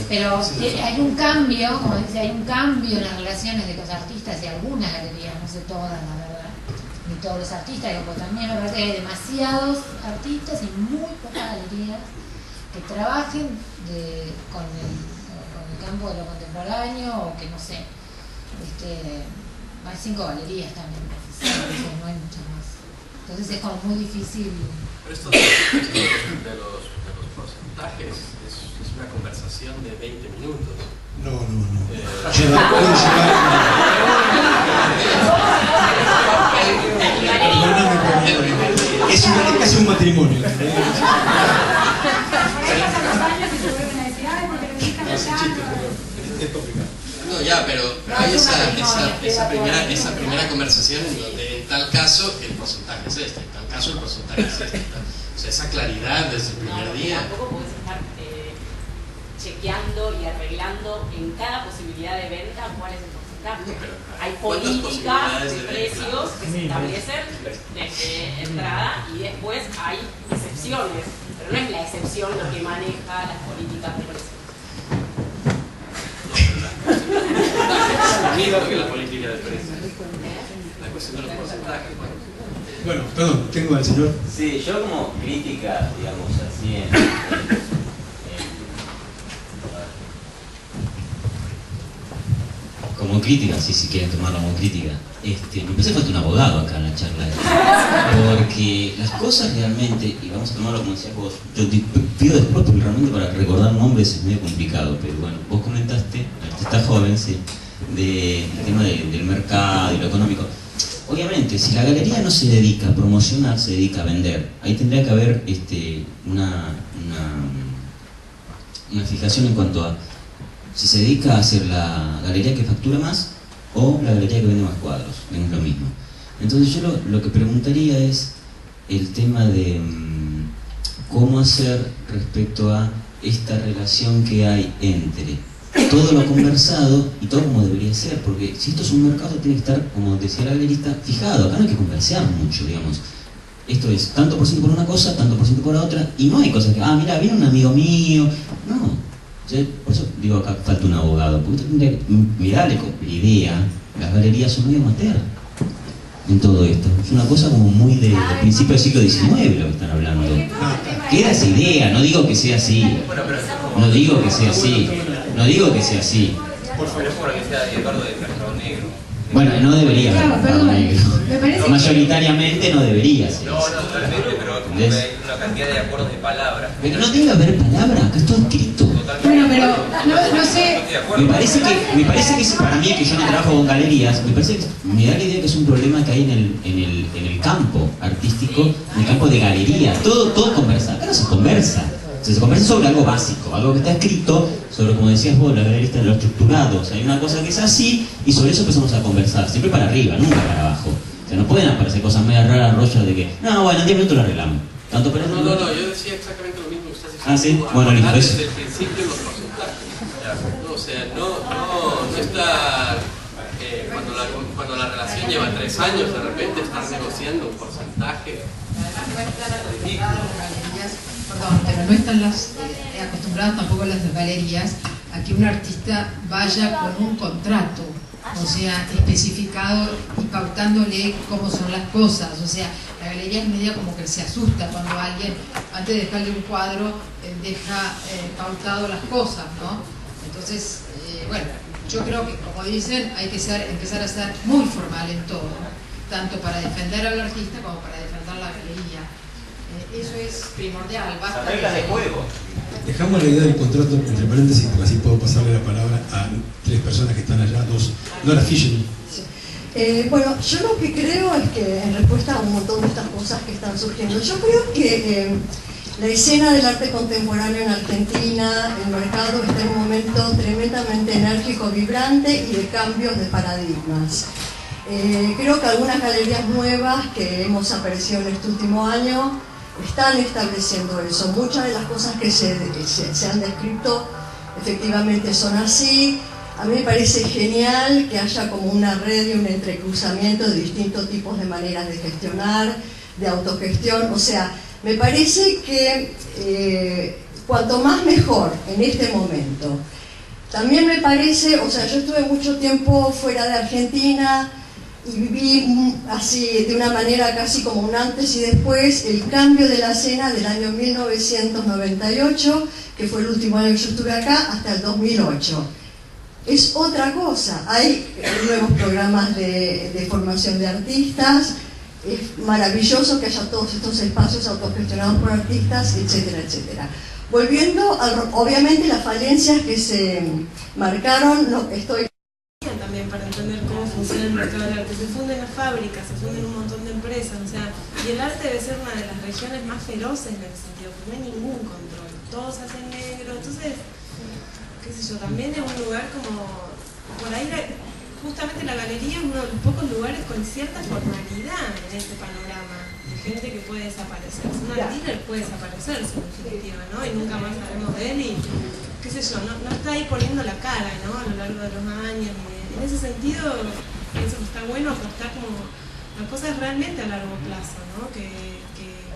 Pero hay un cambio, como dice, hay un cambio en las relaciones de los artistas y algunas galerías, no sé todas, la verdad, ni todos los artistas, pero también me parece que hay demasiados artistas y muy pocas galerías que trabajen con el campo de lo contemporáneo, o que no sé, hay 5 galerías también, no hay muchas más. Entonces es como muy difícil. Pero esto de los porcentajes es una conversación de 20 minutos. No. Es casi un matrimonio. Es complicado. No, ya, pero hay esa primera conversación en donde en tal caso el porcentaje es este, en tal caso el porcentaje es este. O sea, esa claridad desde el primer día. Tampoco puedes estar chequeando y arreglando en cada posibilidad de venta cuál es el porcentaje. Hay políticas de precios que se establecen desde entrada y después hay excepciones, pero no es la excepción lo que maneja las políticas de precios. Que la política de precios. La cuestión de los porcentajes. Bueno, perdón, tengo al señor. Sí, yo como crítica, digamos así, como crítica, si quieren tomarlo como crítica. me parece que falta un abogado acá en la charla, porque las cosas realmente, y vamos a tomarlo como decías vos, yo te pido después porque realmente para recordar nombres es medio complicado, pero bueno, vos comentaste, artista joven, sí, del tema del mercado y lo económico. Obviamente, si la galería no se dedica a promocionar, se dedica a vender, ahí tendría que haber una fijación en cuanto a si se dedica a hacer la galería que factura más o la galería que vende más cuadros, no es lo mismo. Entonces yo lo que preguntaría es el tema de cómo hacer respecto a esta relación que hay entre todo lo conversado y todo como debería ser, porque si esto es un mercado tiene que estar, como decía la galerista, fijado. Acá no hay que conversar mucho, digamos. Esto es tanto por ciento por una cosa, tanto por ciento por la otra, y no hay cosas que, mira, viene un amigo mío, no. Por eso digo, acá falta un abogado, porque usted tendría que mirarle con la idea, las galerías son muy amateur en todo esto. Es una cosa como muy de principio del siglo XIX lo que están hablando. Queda esa idea, no digo que sea así, no digo que sea así. No digo que sea así. Pero es como lo que sea Eduardo de Mercado Negro. Bueno, no debería haber mercado negro. Mayoritariamente no debería ser. No, totalmente, pero hay una cantidad de acuerdos de palabras. Pero no debe haber palabra, acá es todo escrito. Bueno, pero no sé. Me parece que para mí, que yo no trabajo con galerías, me parece que me da la idea que es un problema que hay en el campo artístico, en el campo de galerías. Todo conversa. Acá no se conversa. Se conversa sobre algo básico, algo que está escrito, sobre, como decías vos, la galerista de lo estructurado. O sea, hay una cosa que es así y sobre eso empezamos a conversar, siempre para arriba, nunca para abajo. O sea, no pueden aparecer cosas medio raras, rollos de que, no, bueno, en 10 minutos lo arreglamos. Tanto para No, yo decía exactamente lo mismo que estás diciendo. Ah, sí, bueno, listo. Desde el principio los porcentajes. O sea, no estar, cuando la relación lleva 3 años, de repente estar negociando un porcentaje. Perdón, pero no están acostumbradas tampoco las galerías a que un artista vaya con un contrato, o sea, especificado y pautándole cómo son las cosas. O sea, la galería es media como que se asusta cuando alguien, antes de dejarle un cuadro, deja pautado las cosas, ¿no? Entonces, bueno, yo creo que, como dicen, hay que empezar a ser muy formal en todo, tanto para defender al artista como para defender la galería. Eso es primordial. Basta reglas de juego. Dejamos la idea del contrato entre paréntesis, porque así puedo pasarle la palabra a 3 personas que están allá, 2. Nora Fischer. Bueno, yo lo que creo es que, en respuesta a un montón de estas cosas que están surgiendo, yo creo que la escena del arte contemporáneo en Argentina, el mercado está en un momento tremendamente enérgico, vibrante y de cambios de paradigmas. Creo que algunas galerías nuevas que hemos aparecido en este último año están estableciendo eso. Muchas de las cosas que se han descrito efectivamente son así. A mí me parece genial que haya como una red y un entrecruzamiento de distintos tipos de maneras de gestionar, de autogestión. O sea, me parece que cuanto más mejor en este momento. También me parece, o sea, yo estuve mucho tiempo fuera de Argentina y viví así de una manera casi como un antes y después el cambio de la escena del año 1998, que fue el último año que yo estuve acá, hasta el 2008. Es otra cosa, hay nuevos programas de formación de artistas, es maravilloso que haya todos estos espacios autogestionados por artistas, etcétera, etcétera. Volviendo, obviamente las falencias que se marcaron, no estoy... También para entender cómo funciona el mercado del arte. Se funden las fábricas, se funden un montón de empresas, o sea, y el arte debe ser una de las regiones más feroces en ese sentido, porque no hay ningún control, todos hacen negro, entonces, qué sé yo, también es un lugar como, por ahí, justamente la galería es uno de los pocos lugares con cierta formalidad en este panorama, de gente que puede desaparecer. Un artista puede desaparecerse, en definitiva, ¿no? Y nunca más sabemos de él y, qué sé yo, no está ahí poniendo la cara, ¿no? A lo largo de los años. En ese sentido, pienso que está bueno apostar como las cosas realmente a largo plazo, ¿no? Que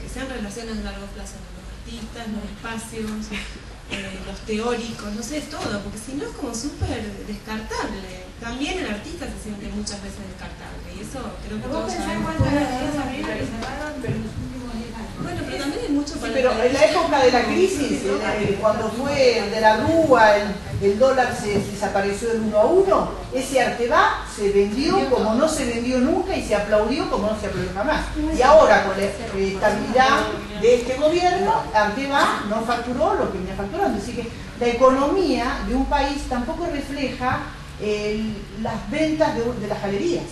sean relaciones a largo plazo con los artistas, los espacios, los teóricos, no sé, todo, porque si no es como súper descartable. También el artista se siente muchas veces descartable, y eso creo que todos sabemos. ¿Cuántas galerías abrieron y cerraron en los últimos 10 años? Bueno, pero también hay mucho para... Pero en la época de la crisis, cuando fue de la rúa, el dólar se desapareció del 1 a 1, ese Arteba se vendió como no se vendió nunca y se aplaudió como no se aplaudió jamás. Y ahora, con la estabilidad de este gobierno, Arteba no facturó lo que venía facturando. Así que la economía de un país tampoco refleja las ventas de las galerías.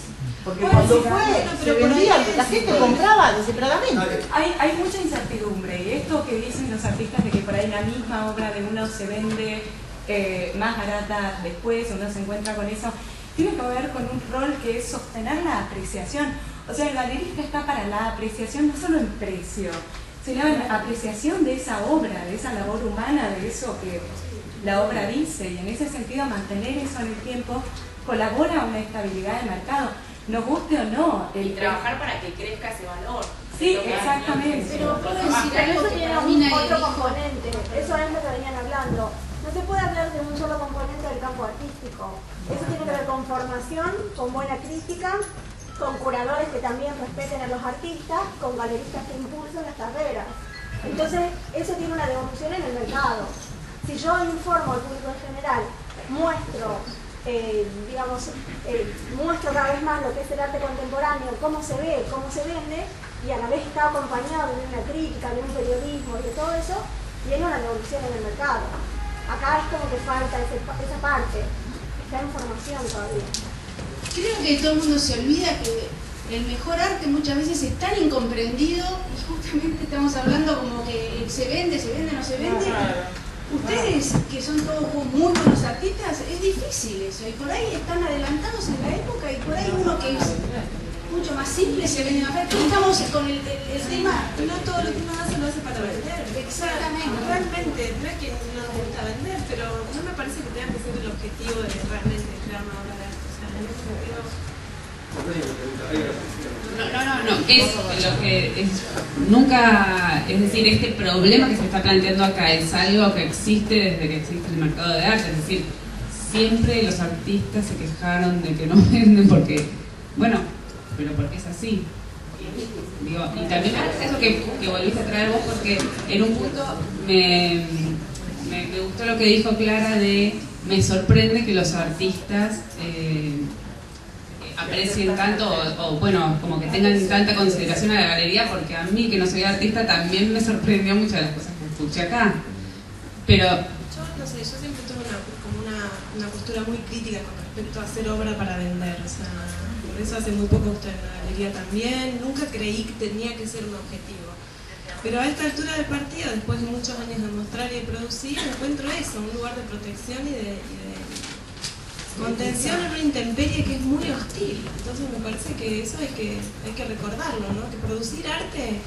Porque cuando se vendía, la gente compraba desesperadamente. Hay mucha incertidumbre, y esto que dicen los artistas de que por ahí la misma obra de uno se vende más barata después, uno se encuentra con eso, tiene que ver con un rol que es sostener la apreciación. O sea, el galerista está para la apreciación no solo en precio, sino en apreciación de esa obra, de esa labor humana, de eso que la obra dice, y en ese sentido mantener eso en el tiempo colabora a una estabilidad de mercado. Nos guste o no. Y trabajar para que crezca ese valor. Sí, exactamente. Pero puedo decir algo que tiene otro componente. Eso es lo que venían hablando. No se puede hablar de un solo componente del campo artístico. Eso tiene que ver con formación, con buena crítica, con curadores que también respeten a los artistas, con galeristas que impulsen las carreras. Entonces, eso tiene una devolución en el mercado. Si yo informo al público en general, muestro cada vez más lo que es el arte contemporáneo, cómo se ve, cómo se vende, y a la vez está acompañado de una crítica, de un periodismo y de todo eso, viene una revolución en el mercado. Acá es como que falta esa parte, está en formación todavía. Creo que todo el mundo se olvida que el mejor arte muchas veces es tan incomprendido, y justamente estamos hablando como que se vende, no se vende. Ustedes, que son todos muy buenos artistas, es difícil eso, y por ahí están adelantados en la época, y por ahí uno que es mucho más simple se vende más rápido. Estamos con el tema, no todo lo que uno hace lo hace para vender. Exactamente. Realmente, no es que no nos gusta vender, pero no me parece que tenga que ser el objetivo de realmente crear una obra de arte. O sea, en ese sentido... No, es lo que es, nunca, es decir, este problema que se está planteando acá es algo que existe desde que existe el mercado de arte, es decir, siempre los artistas se quejaron de que no venden porque, bueno, pero porque es así. Digo, y también eso que volviste a traer vos, porque en un punto me gustó lo que dijo Clara de, me sorprende que los artistas aprecien tanto o bueno, como que tengan tanta consideración a la galería, porque a mí, que no soy artista, también me sorprendió muchas de las cosas que escuché acá. Pero... Yo no sé, yo siempre tuve una postura muy crítica con respecto a hacer obra para vender, o sea, por eso hace muy poco estoy en la galería también, nunca creí que tenía que ser un objetivo. Pero a esta altura del partido, después de muchos años de mostrar y de producir, encuentro eso, un lugar de protección y de contención en una intemperie que es muy hostil. Entonces me parece que eso hay que recordarlo, ¿no? Que producir arte,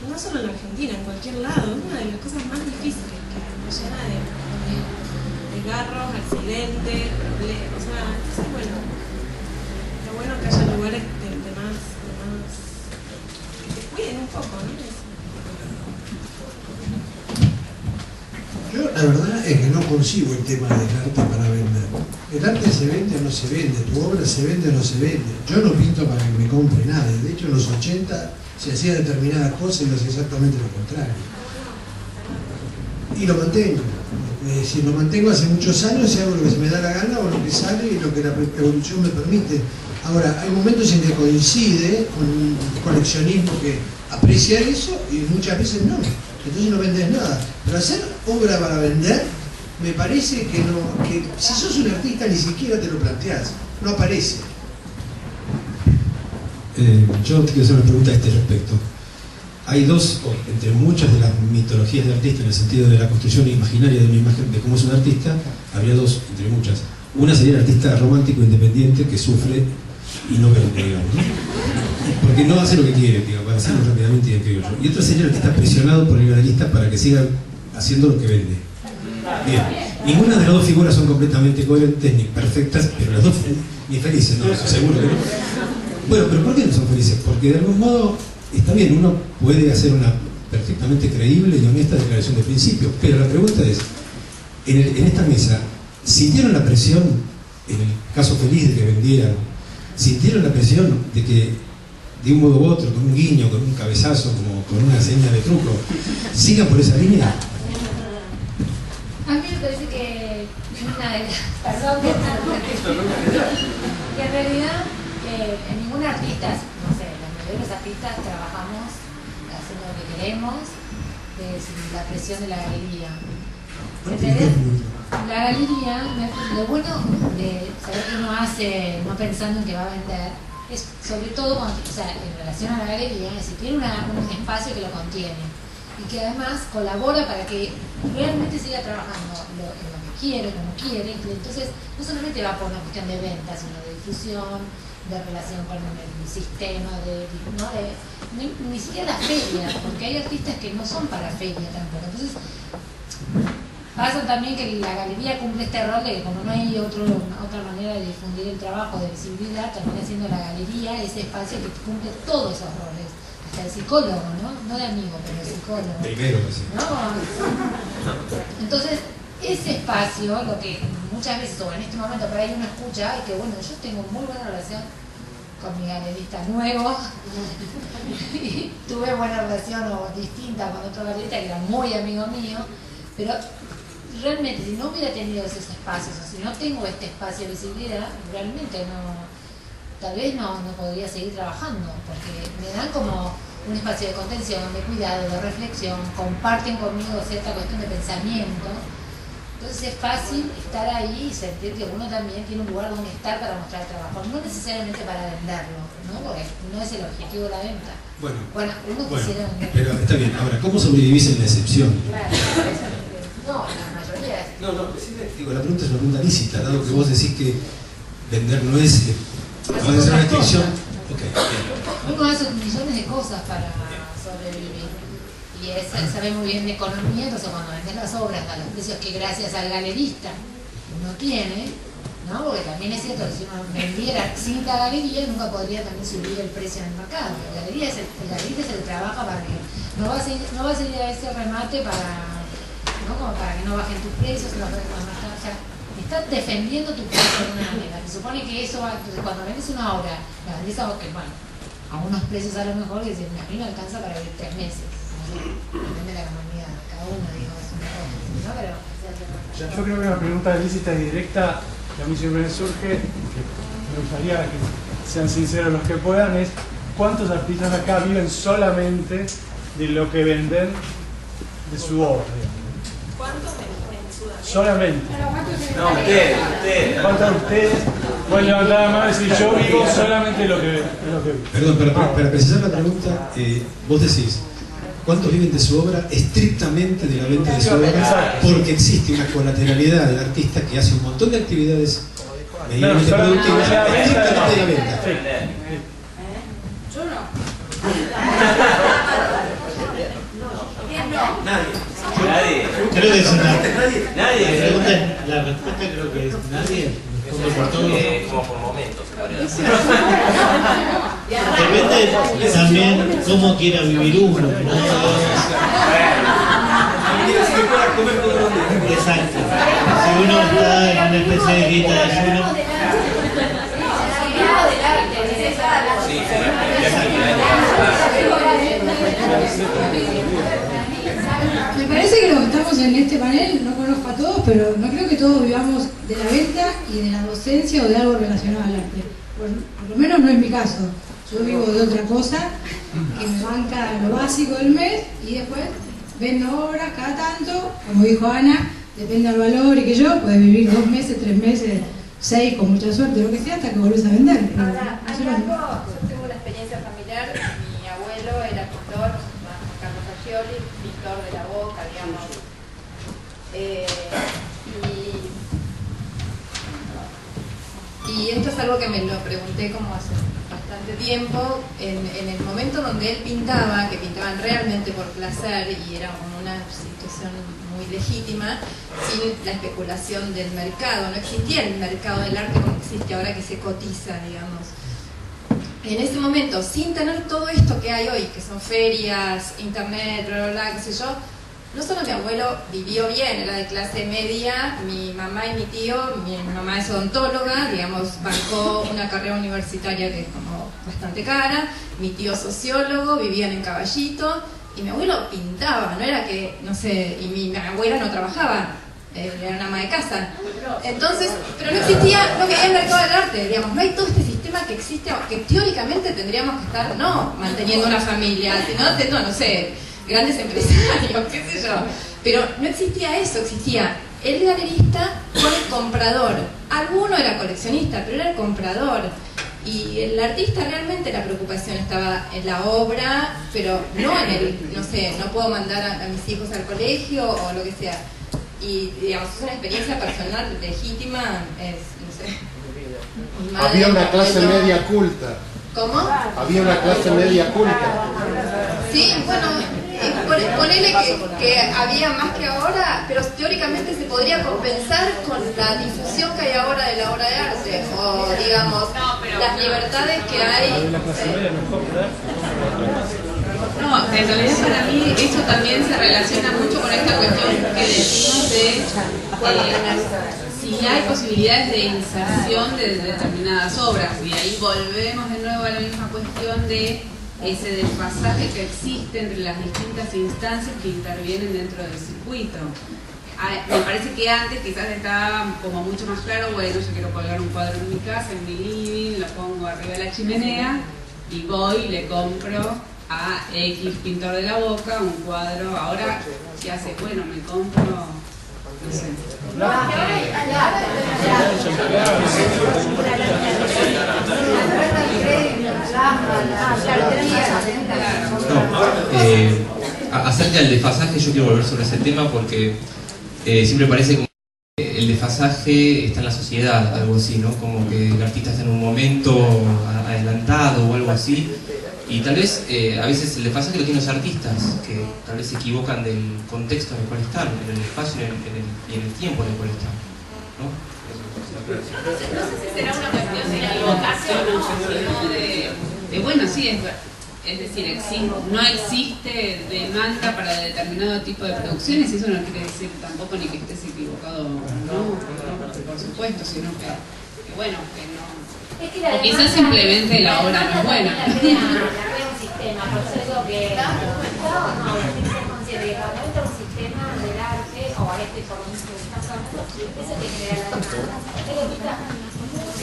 no solo en Argentina, en cualquier lado, es una de las cosas más difíciles, que nos llena de garros, accidentes, problemas. O sea, entonces bueno, lo bueno es que haya lugares de más que te cuiden un poco, ¿no? Yo la verdad es que no consigo el tema del arte para vender. El arte se vende o no se vende, tu obra se vende o no se vende. Yo no pinto para que me compre nadie. De hecho, en los 80 se hacía determinadas cosas y lo hacía exactamente lo contrario. Y lo mantengo. Es decir, lo mantengo hace muchos años y hago lo que se me da la gana o lo que sale y lo que la evolución me permite. Ahora, hay momentos en que coincide con un coleccionismo que aprecia eso y muchas veces no. Entonces no vendes nada. Pero hacer obra para vender, me parece que no, que si sos un artista ni siquiera te lo planteás, no aparece. Yo te quiero hacer una pregunta a este respecto. Hay dos, entre muchas de las mitologías de artista, en el sentido de la construcción imaginaria de una imagen de cómo es un artista, habría dos, entre muchas. Una sería el artista romántico independiente que sufre y no vende, digamos, ¿no? Porque no hace lo que quiere, digamos, para hacerlo rápidamente y en criollo. Y otro sería el artista presionado por el galerista para que siga haciendo lo que vende. Bien, ninguna de las dos figuras son completamente coherentes ni perfectas, pero las dos ni felices, ¿no? Eso seguro que no. Bueno, pero ¿por qué no son felices? Porque de algún modo, está bien, uno puede hacer una perfectamente creíble y honesta declaración de principio, pero la pregunta es, en esta mesa, ¿sintieron la presión, en el caso feliz de que vendieran, sintieron la presión de que de un modo u otro, con un guiño, con un cabezazo, como con una seña de truco, siga por esa línea? A mí me parece que una de las... Perdón, que en realidad ningún artista, no sé, los mayores artistas trabajamos haciendo lo que queremos, sin la presión de la galería. ¿Entendés? La galería, lo bueno de saber que uno hace no pensando en que va a vender, es sobre todo cuando, o sea, en relación a la galería, es decir, tiene un espacio que lo contiene y que además colabora para que realmente siga trabajando en lo que quiere, como quiere. Entonces, no solamente va por una cuestión de venta, sino de difusión, de relación con el sistema, ni siquiera la feria, porque hay artistas que no son para feria tampoco. Entonces, pasa también que la galería cumple este rol de que como no hay otra manera de difundir el trabajo, de visibilidad, termina siendo la galería ese espacio que cumple todos esos roles. Hasta el psicólogo, ¿no? No de amigo, pero el psicólogo. Primero, sí. ¿No? Entonces, ese espacio, lo que muchas veces, o en este momento por ahí uno escucha, es que bueno, yo tengo muy buena relación con mi galerista nuevo y tuve buena relación o distinta con otro galerista que era muy amigo mío, pero realmente si no hubiera tenido esos espacios o si no tengo este espacio de visibilidad, realmente tal vez no podría seguir trabajando, porque me dan como un espacio de contención, de cuidado, de reflexión, comparten conmigo cierta cuestión de pensamiento. Entonces es fácil estar ahí y sentir que uno también tiene un lugar donde estar para mostrar el trabajo, no necesariamente para venderlo, ¿no? Porque no es el objetivo de la venta. Bueno, uno quisiera vender. Pero está bien, ahora, ¿cómo sobrevivís en la excepción? Claro, no, la mayoría es... No, digo, la pregunta es una pregunta lícita, dado que vos decís que vender no es una restricción. Okay, uno hace millones de cosas para sobrevivir. Y sabe muy bien de economía, entonces cuando vendes las obras a los precios que gracias al galerista uno tiene, ¿no? Porque también es cierto que si uno vendiera sin la galería nunca podría también subir el precio en el mercado. El galerista es el que trabaja para que no va a seguir a ese remate como para que no bajen tus precios, o sea, estás defendiendo tu precio de una manera. Se supone que eso va, entonces cuando vendes una obra, la vendés a unos precios a lo mejor que dicen, a mí me alcanza para vivir 3 meses. Depende de la economía de cada uno, digo, es una cosa, ¿no? Pero, yo creo que una pregunta lícita y directa que a mí siempre me surge, que me gustaría que sean sinceros los que puedan, es ¿cuántos artistas acá viven solamente de lo que venden de su obra? ¿Cuántos en Sudamérica? Solamente. No, ustedes. ¿Cuántos de ustedes pueden levantar la mano y decir yo vivo solamente de lo que vivo? Perdón, para precisar la pregunta, vos decís, ¿cuántos viven de su obra estrictamente de la venta de su obra? Porque existe una colateralidad del artista que hace un montón de actividades medianamente productivas estrictamente de la venta. Yo no. Nadie. Creo que es nadie. La respuesta creo que es nadie. Como por momentos, podría decir. Depende también cómo quiera vivir uno. Exacto. Si uno está en una especie de grita de ayuno. Me parece que los que estamos en este panel, no conozco a todos, pero no creo que todos vivamos de la venta y de la docencia o de algo relacionado al arte. Por lo menos no es mi caso. Yo vivo de otra cosa, que me banca lo básico del mes y después vendo obras cada tanto, como dijo Ana, depende del valor y que yo, puedes vivir 2 meses, 3 meses, 6 con mucha suerte, lo que sea, hasta que volvés a vender. Ahora, hay algo, yo tengo una experiencia familiar, mi abuelo era pintor, Carlos Fagioli, pintor de la Boca, digamos. Y esto es algo que me lo pregunté como hace bastante tiempo, en el momento donde él pintaba, que pintaban realmente por placer y era como una situación muy legítima, sin la especulación del mercado, no existía el mercado del arte como existe ahora que se cotiza, digamos. En ese momento, sin tener todo esto que hay hoy, que son ferias, internet, bla, bla, bla, qué sé yo, no solo mi abuelo vivió bien, era de clase media, mi mamá y mi tío, mi mamá es odontóloga, digamos, bancó una carrera universitaria que es como bastante cara, mi tío sociólogo, vivían en Caballito, y mi abuelo pintaba, no era que, no sé, y mi abuela no trabajaba, era una ama de casa. Entonces, pero no existía lo que hay en el mercado del arte, digamos, no hay todo este sistema que existe, que teóricamente tendríamos que estar, no manteniendo una familia, sino, no sé, grandes empresarios, qué sé yo. Pero no existía eso, existía el galerista con el comprador. Alguno era coleccionista, pero era el comprador. Y el artista realmente la preocupación estaba en la obra, pero no en el, no sé, no puedo mandar a mis hijos al colegio o lo que sea. Y digamos, es una experiencia personal legítima, es, no sé. Había una clase media culta. ¿Cómo? Había una clase media culta. Sí, bueno, ponele que había más que ahora, pero teóricamente se podría compensar con la difusión que hay ahora de la obra de arte, o digamos, las libertades que hay. No, en realidad para mí eso también se relaciona mucho con esta cuestión que decimos de si hay posibilidades de inserción de determinadas obras, y ahí volvemos de nuevo a la misma cuestión de ese desfasaje que existe entre las distintas instancias que intervienen dentro del circuito. Me parece que antes quizás estaba como mucho más claro, bueno, yo quiero colgar un cuadro en mi casa, en mi living, lo pongo arriba de la chimenea y voy y le compro a X pintor de la Boca un cuadro. Ahora, ¿qué hace? Bueno, me compro, no sé. Acerca del desfasaje, yo quiero volver sobre ese tema porque siempre parece como que el desfasaje está en la sociedad, algo así, ¿no? Como que el artista está en un momento adelantado o algo así. Y tal vez, a veces el desfasaje lo tienen los artistas, que tal vez se equivocan del contexto en el cual están, en el espacio y en el tiempo en el cual están, ¿no? No sé si será una cuestión de equivocación o sino de bueno, sí, es decir, no existe demanda para determinado tipo de producciones, y eso no quiere decir tampoco ni que estés equivocado, no, por supuesto, sino que bueno, que no. Es que o quizás simplemente la obra no es buena. La crea un sistema, por eso digo que no, tiene que ser consciente que cuando entra un sistema del arte, o por lo mismo que estás hablando, eso te genera la demanda. Pero está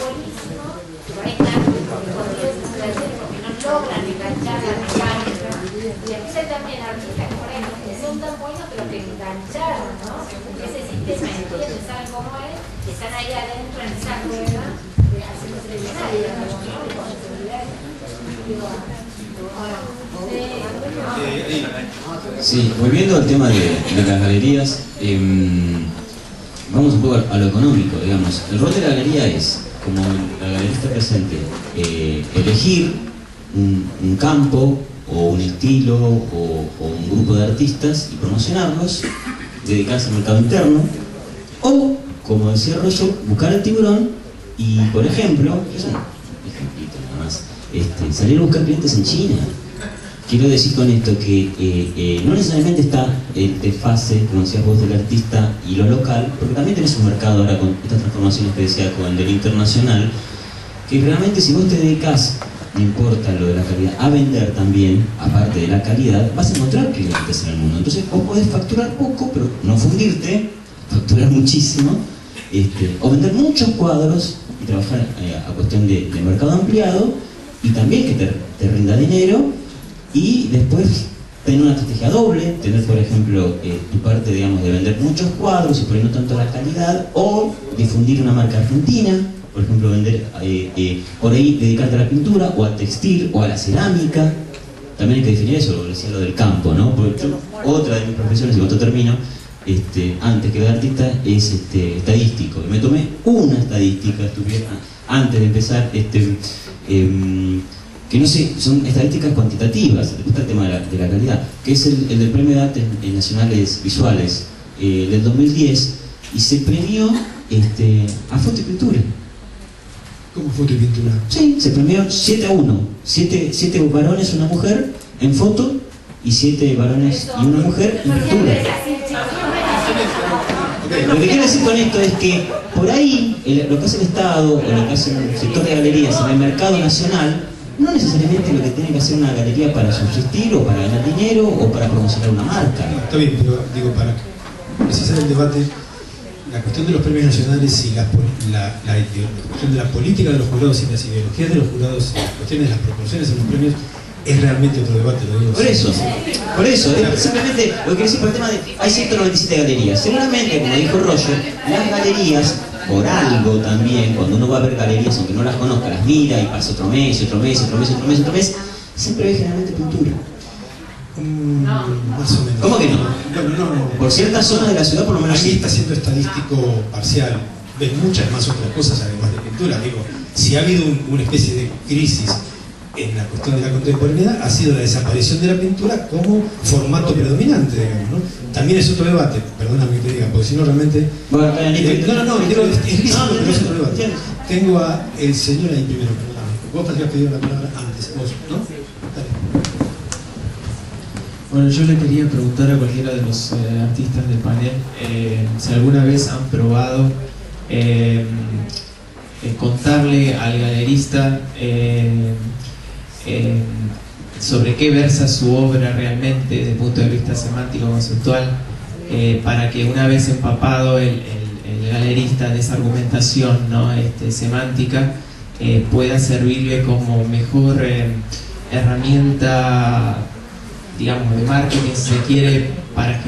buenísimo, por ahí están porque no logran enganchar la mecánica. Y después hay también artistas que por ahí no son tan buenos, pero que engancharon, ¿no? Ese sistema, entienden, saben cómo es, que están ahí adentro en esa rueda. Sí, volviendo al tema de las galerías, vamos un poco a lo económico, digamos. El rol de la galería es, como la galerista presente, elegir un campo o un estilo o un grupo de artistas y promocionarlos, dedicarse al mercado interno, o, como decía Roger, buscar el tiburón y, por ejemplo, es un ejemplito nada más, salir a buscar clientes en China. Quiero decir con esto que no necesariamente está el desfase, como decías vos, del artista y lo local, porque también tenés un mercado ahora con estas transformaciones que decía con el internacional, que realmente si vos te dedicás, no importa lo de la calidad, a vender también, aparte de la calidad, vas a encontrar clientes en el mundo. Entonces vos podés facturar poco, pero no fundirte, facturar muchísimo, o vender muchos cuadros y trabajar a cuestión de mercado ampliado, y también que te rinda dinero, y después tener una estrategia doble, tener por ejemplo tu parte, digamos, de vender muchos cuadros y por ahí no tanto la calidad, o difundir una marca argentina, por ejemplo vender, por ahí dedicarte a la pintura, o al textil, o a la cerámica. También hay que definir eso, lo decía lo del campo, ¿no? Porque otra de mis profesiones, y con esto termino, antes que de artista, es estadístico. Y me tomé una estadística antes de empezar, que no sé, son estadísticas cuantitativas, después está el tema de la calidad, que es el del Premio de Artes Nacionales Visuales del 2010, y se premió a foto y pintura. ¿Cómo foto y pintura? Sí, se premió 7-1, 7 varones, una mujer, en foto y 7 varones y una mujer en pintura. Lo que quiero decir con esto es que por ahí lo que hace el Estado o lo que hace el sector de galerías en el mercado nacional no necesariamente lo que tiene que hacer una galería para subsistir o para ganar dinero o para promocionar una marca. Está bien, pero digo, para precisar el debate, la cuestión de los premios nacionales y la cuestión de la política de los jurados y las ideologías de los jurados y las cuestiones de las proporciones en los premios es realmente otro debate, lo digo. Por eso, simplemente lo que decir por el tema de hay 197 galerías. Seguramente, como dijo Roger, las galerías, por algo también, cuando uno va a ver galerías, aunque no las conozca, las mira y pasa otro mes, siempre ve generalmente pintura. Más o menos. ¿Cómo que no? Bueno, no. Por ciertas zonas de la ciudad, por lo menos. Aquí está siendo estadístico parcial. Ven muchas más otras cosas además de pintura. Digo, si ha habido una especie de crisis en la cuestión de la contemporaneidad, ha sido la desaparición de la pintura como formato predominante, digamos, ¿no? También es otro debate, perdóname que te diga, porque si no realmente... Bueno, es lícito, pero es otro debate. Tengo a el señor ahí primero, perdóname. Vos habías pedido la palabra antes, vos, ¿no? Dale. Bueno, yo le quería preguntar a cualquiera de los artistas del panel si alguna vez han probado contarle al galerista sobre qué versa su obra realmente desde el punto de vista semántico conceptual, para que una vez empapado el galerista de esa argumentación, ¿no? semántica, pueda servirle como mejor herramienta, digamos, de marketing, si se quiere, para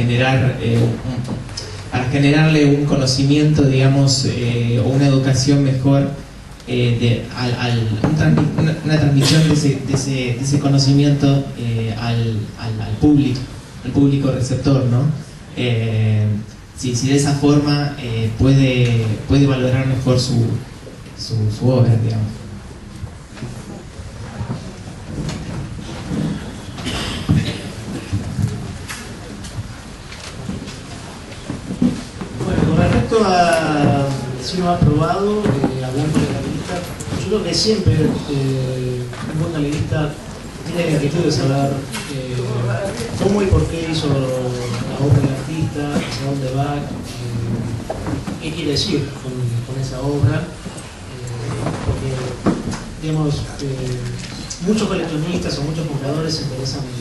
generarle un conocimiento, digamos, o una educación mejor, una transmisión de ese conocimiento al público receptor, ¿no? Si de esa forma puede valorar mejor su obra, digamos. Con respecto a si uno ha probado, hablando de galerista, yo creo que siempre un buen galerista tiene la actitud de saber cómo y por qué hizo la obra del artista, hacia dónde va, qué quiere decir con esa obra, porque, digamos, muchos coleccionistas o muchos compradores se interesan en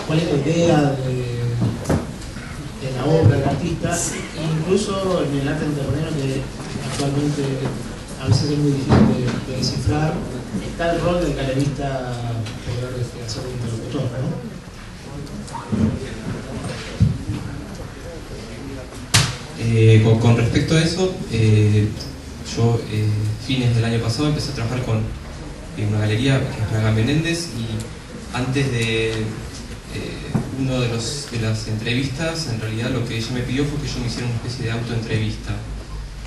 cuál es la idea de la obra del artista, incluso en el arte contemporáneo, que actualmente a veces es muy difícil de descifrar, está el rol del galerista poder hacer de interlocutor, ¿no? Con respecto a eso, yo fines del año pasado empecé a trabajar con una galería que es Fraga Menéndez, y antes de una de las entrevistas, en realidad lo que ella me pidió fue que yo me hiciera una especie de autoentrevista,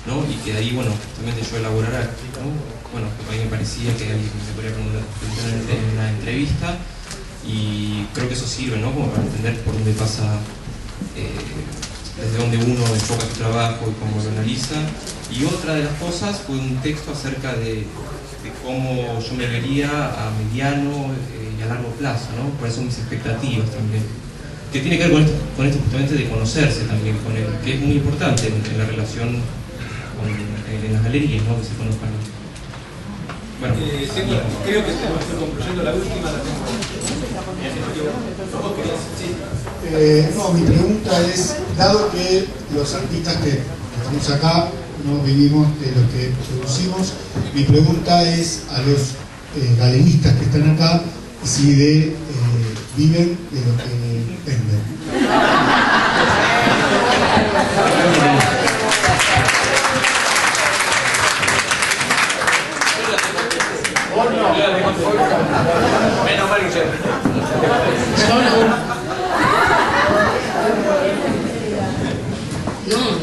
¿no? Y que de ahí, bueno, justamente yo elaborara, ¿no? Bueno, a mí me parecía que alguien me podría preguntar en una entrevista, y creo que eso sirve, ¿no? Como para entender por dónde pasa, desde dónde uno enfoca su trabajo y cómo lo analiza. Y otra de las cosas fue un texto acerca de cómo yo me vería a mediano y a largo plazo, ¿no? Cuáles son mis expectativas también, que tiene que ver con esto justamente de conocerse también, que es muy importante en la relación en las galerías, ¿no? Que se conozcan. Bueno, creo que estoy concluyendo la última, la tengo. No, mi pregunta es, dado que los artistas que estamos acá no vivimos de lo que producimos, mi pregunta es a los galeristas que están acá si viven de lo que venden. Menos mal que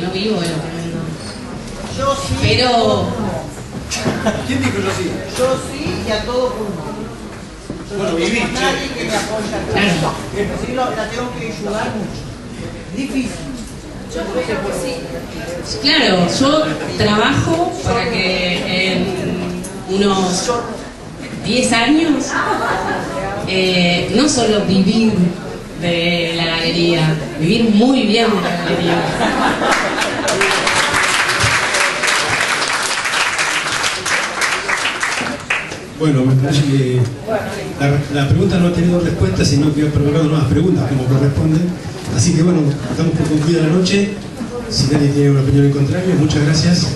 no vivo de lo que vendo. Yo sí. Pero... ¿Quién dijo yo sí? Yo sí, y a todo pulmón. Bueno, viví. Nadie que me apoya. Sí, la tengo que ayudar mucho. Difícil. Yo creo que sí. Claro, yo trabajo para que en unos 10 años no solo vivir de la galería, vivir muy bien de la galería. Bueno, me parece que la pregunta no ha tenido respuesta, sino que ha provocado nuevas preguntas como corresponde. Así que bueno, estamos por concluida la noche. Si nadie tiene una opinión en contrario, muchas gracias.